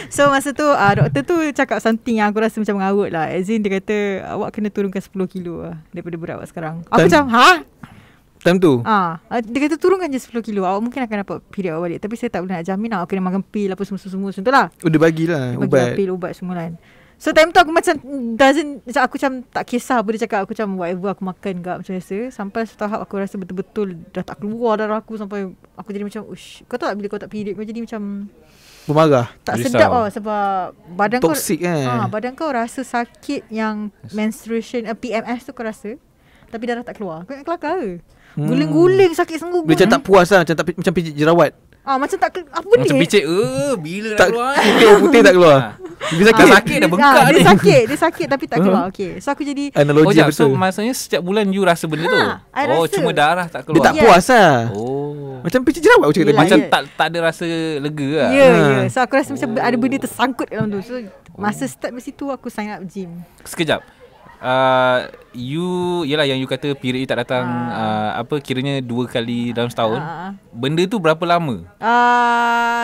So masa tu doktor tu cakap something yang aku rasa macam mengarut lah. As in dia kata awak kena turunkan 10 kilo lah daripada berat awak sekarang. Aku macam Time tu dia kata turunkan je 10 kilo, awak mungkin akan dapat period awak balik. Tapi saya tak boleh nak jamin awak kena makan pil apa semua macam tu lah. Dia bagilah ubat. Pil ubat semua kan. So time tu aku macam aku macam tak kisah apa dia cakap. Aku macam whatever aku makan gak macam biasa. Sampai setahap aku rasa betul-betul dah tak keluar darah aku. Sampai aku jadi macam kau tahu tak bila kau tak period kau jadi macam pemarah. Tak sedap sebab badan toxic kau kan. badan kau rasa sakit yang menstruation PMS tu kau rasa, tapi darah tak keluar. Kau nak kelakar ke? Guling-guling sakit sengguh. Macam tak puas lah, macam pijit jerawat. Macam tak apa benda? Macam picit bila nak keluar. Putih tak keluar. Dia sakit dah bengkak ni. Dia sakit tapi tak keluar. Okay, so aku jadi analogi betul. So maksudnya setiap bulan you rasa benda tu. Cuma darah tak keluar. Dia tak puas lah. Macam picit jerawat macam tadi. Macam tak ada rasa lega lah. Ya. So aku rasa macam ada benda tersangkut dalam tu. So masa start dari situ aku sign up gym. Sekejap. Yelah yang you kata period you tak datang kiranya 2 kali dalam setahun. Benda tu berapa lama?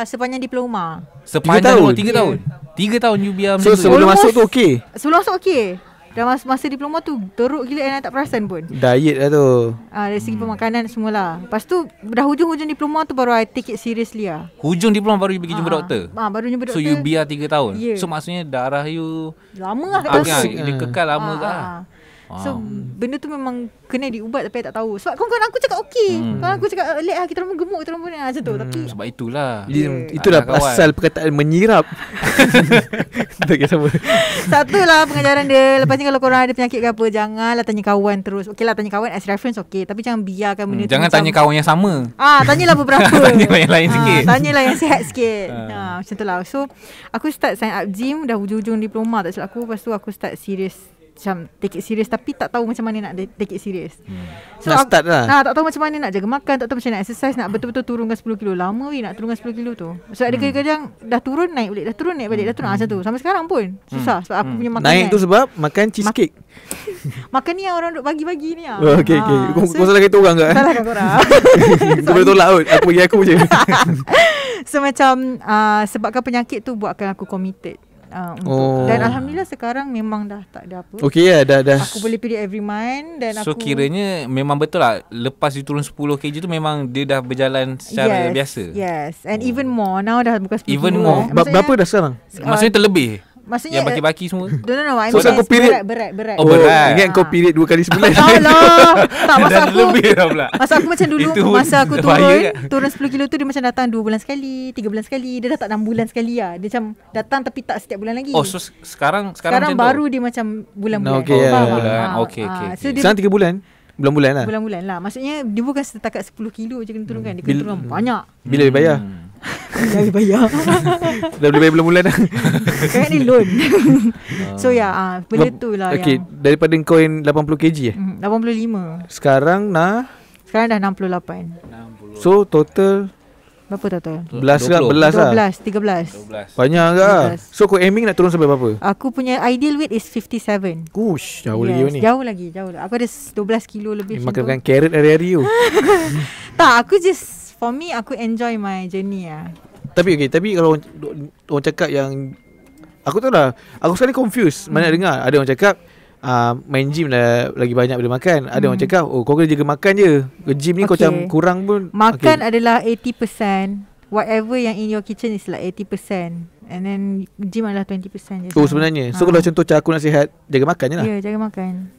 Sepanjang diploma. Sepanjang 3 tahun. 3 tahun you biar. So sebelum masuk tu okey. Sebelum masuk okey. Dah masa diploma tu teruk gila and I tak perasan pun. Diet lah tu. Dari segi pemakanan semualah. Lepas tu dah hujung-hujung diploma tu baru I take it seriously lah. Hujung diploma baru you pergi jumpa doktor? Baru jumpa doktor. So you biar 3 tahun? Yeah. So maksudnya darah you lama lah kat dalam. Dia kekal lama ke? So benda tu memang kena diubat tapi I tak tahu. Sebab kawan-kawan aku cakap okey. Kawan aku cakap lek lah kita orang gemuk, kita orang macam tu. Tapi sebab itulah. Itulah pasal perkataan menyirap. Tak kisah apa. Satu lah pengajaran dia. Lepas ni kalau korang ada penyakit ke apa, janganlah tanya kawan terus. Okey lah tanya kawan as reference okey, tapi jangan biarkan benda tu. Jangan tanya kawan yang sama. Tanyalah beberapa. Tanya yang lain sikit. Tanyalah yang sihat sikit. Macam tu lah. So aku start sign up gym dah hujung-hujung diploma tak silap aku. Lepas tu aku start serious, macam take it serious, tapi tak tahu macam mana nak take it serious. So nak start lah. Tak tahu macam mana nak jaga makan, tak tahu macam nak exercise, nak betul-betul turunkan 10 kilo. Lama nak turunkan 10 kilo tu. So ada kadang-kadang dah turun naik balik, dah turun naik balik, dah turun macam tu. Sampai sekarang pun susah sebab aku punya makanan. Naik tu sebab makan cheesecake. Makan ni yang orang duk bagi-bagi ni lah. Okay. Kau salah kata orang ke? Salahkan korang. Kau boleh tolak kot. Aku bagi aku je. So macam sebabkan penyakit tu buatkan aku committed. Dan Alhamdulillah sekarang memang dah tak ada apa. Okay ya, dah. Aku boleh period every month. Dan so kiranya memang betul lah, lepas you turun 10 kg tu memang dia dah berjalan secara biasa. Yes. And even more. Now dah bukan 10 even kilo. more. Berapa dah sekarang? Maksudnya terlebih? Maksudnya yang baki-baki semua? No. I so kau period berat. Berat. Ingat kau period 2 kali sebulan. Alah. Tak, masa aku lebih dah pula. Masa aku macam dulu masa aku turun 10 kilo tu, dia macam datang 2 bulan sekali, 3 bulan sekali. Dia dah tak 6 bulan sekali lah. Dia macam datang tapi tak setiap bulan lagi. Oh, so sekarang macam baru tu? dia macam bulan-bulan. Okay, bulan. Okay. So sekarang 3 bulan? Bulan-bulan lah. Maksudnya dia bukan setakat 10 kilo je kena turunkan. Dia kena turunkan banyak. Bila dia bayar? Dah bayar. Dah boleh bayar bulan-bulan dah. Kan ni loan. So benda tu lah. Okay, daripada kau yang 80 kg 85. Sekarang dah 68. So total Berapa total? Belas lah, belas lah. 13. Banyak ke? So kau aiming nak turun sampai berapa? Aku punya ideal weight is 57. Ush, jauh lagi ni. Jauh lagi. Aku ada 12 kilo lebih. Makan carrot hari-hari tu. Tak, aku just, for me, aku enjoy my journey lah. Tapi kalau orang cakap yang, aku tahu lah, aku sekali confused. Mana dengar ada orang cakap main gym lah lagi banyak boleh makan. Ada orang cakap kau kena jaga makan je. Gym ni kau macam kurang pun. Makan adalah 80%. Whatever yang in your kitchen is like 80%. And then gym adalah 20% je. Oh sebenarnya. So kalau contoh cara aku nak sihat, jaga makan je lah. Ya, jaga makan.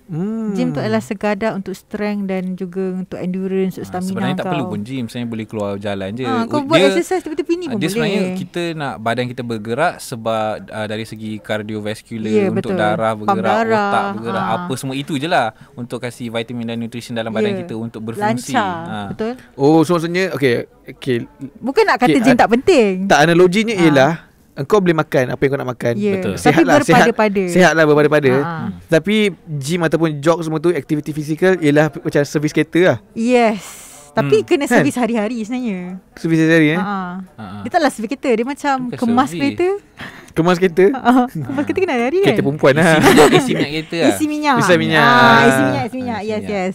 Gym tu adalah sekadar untuk strength dan juga untuk endurance, untuk stamina sebenarnya kau. tak perlu pun gym. Sebenarnya boleh keluar jalan je. Kau buat exercise tiba-tiba ni pun boleh. Sebenarnya kita nak badan kita bergerak sebab dari segi cardiovascular, untuk darah bergerak, otak bergerak, apa semua itu je lah, untuk kasih vitamin dan nutrition dalam badan kita untuk berfungsi. Betul. Oh so maksudnya okay. Bukan nak kata gym tak penting. Tak, analoginya ialah engkau boleh makan apa yang kau nak makan. Betul. Tapi berpada-pada. Sihatlah berpada-pada. Tapi gym ataupun jog semua tu, aktiviti fizikal ialah macam servis kereta lah. Yes. Tapi kena servis hari-hari sebenarnya. Servis hari-hari Dia taklah servis kereta. Dia macam kemas kereta. Kemas kereta? Kemas kereta kena hari-hari kan. Kereta perempuan lah. Isi minyak kereta lah. Isi minyak. Isi minyak. Isi minyak. Yes.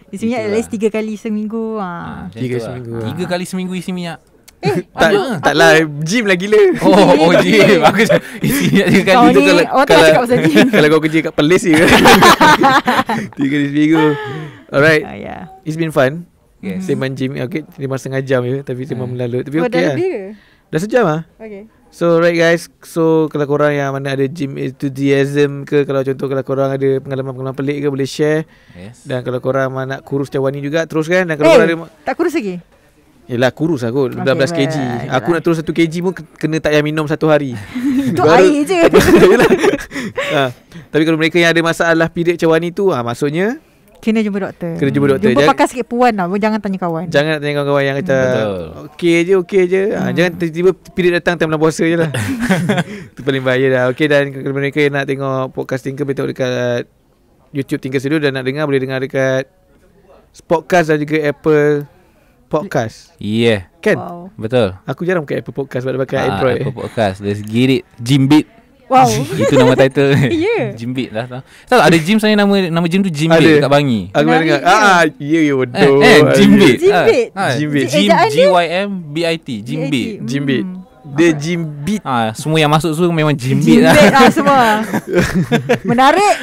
Isi minyak at least 3 kali seminggu. 3 seminggu. 3 kali seminggu isi minyak. Taklah, gym lah gila. Oh gym. Aku isi minyak 3 kali tu kalau kau kerja kat Perlis je. 3 kali seminggu. Alright. It's been fun. Sembang gym. Okay, 5.5 jam je. Tapi sembang melalut. Tapi okay lah. Dah sejam lah. Okay. So right guys, so kalau korang yang mana ada gym enthusiasm ke, kalau contoh kalau korang ada pengalaman-pengalaman pelik ke, boleh share. Dan kalau korang nak kurus macam Wani juga, teruskan. Dan kalau korang ada tak kurus lagi? Yelah kurus aku 12 kg. Aku nak turun 1 kg pun kena tak payah minum 1 hari. Itu air je. Tapi kalau mereka yang ada masalah period macam Wani tu, maksudnya kena jumpa doktor. Jumpa pakar sikit puan lah. Jangan tanya kawan. Jangan nak tanya kawan-kawan yang kata okey je. Jangan tiba-tiba period datang time bulan puasa je lah. Itu paling bahaya dah. Okey, dan kalau mereka yang nak tengok podcast Tinker, boleh tengok dekat YouTube Tinker Studio. Dan nak dengar, boleh dengar dekat Podcast dan juga Apple Podcast. Kan? Wow. Betul. Aku jarang pakai Apple Podcast sebab dia pakai Android. Apple Podcast. Let's get it. Gym Beat. Wow. Itu nama title. Gym Beat lah. Tahu ada gym sebenarnya, nama gym tu Gym Beat dekat Bangi. Aku pernah dengar. Ya bodoh. Gym Beat. Gym Beat. GYMBIT. Gym Beat. Gym Beat. Dia Gym Beat. Semua yang masuk tu memang Gym Beat lah. Gym Beat semua. Menarik.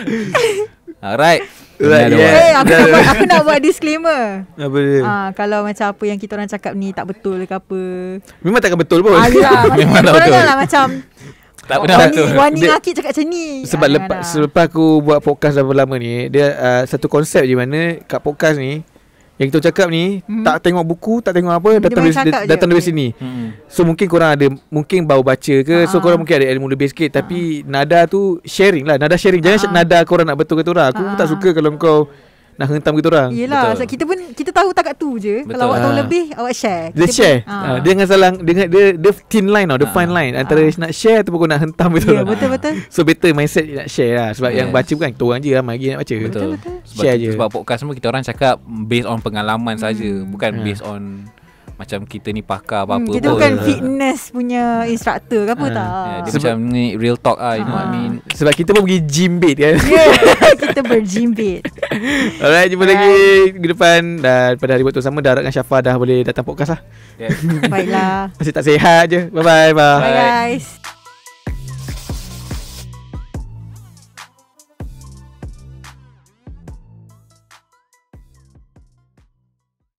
Alright. Aku nak buat disclaimer. Apa dia? Kalau macam apa yang kita orang cakap ni tak betul ke apa, memang takkan betul pun. Memang tak betul. Macam tak pernah betul. Wani Aki cakap macam ni. Sebab selepas aku buat podcast dah lama ni, dia satu konsep je mana kat podcast ni, yang kita cakap ni, tak tengok buku, tak tengok apa, datang dari sini. So mungkin korang ada, mungkin baru baca ke, so korang mungkin ada ilmu lebih sikit. Tapi nada tu sharing lah. Nada sharing. Jangan nada korang nak betul kata orang. Aku pun tak suka kalau kau nak hentam kita orang. Yelah, kita pun kita tahu takat tu je. Kalau awak tahu lebih, awak share. Dia share. Dia dengan salah, dia thin line tau, the fine line antara nak share ataupun kau nak hentam kita orang. Betul. So better mindset nak share lah. Sebab yang baca bukan kita orang je, ramai lagi nak baca. Betul. Share je. Sebab podcast semua kita orang cakap based on pengalaman saja, bukan based on macam kita ni pakar apa-apa kita pun. Bukan fitness punya instructor ke apa tak. Dia macam ni real talk you know what I mean. Sebab kita pun pergi gym beat kan. Kita bergym beat. Alright, jumpa lagi minggu depan. Dan pada hari waktu sama, Darat dengan Syafa dah boleh datang podcast lah. Baiklah. Masih tak sihat je. Bye-bye. Bye guys.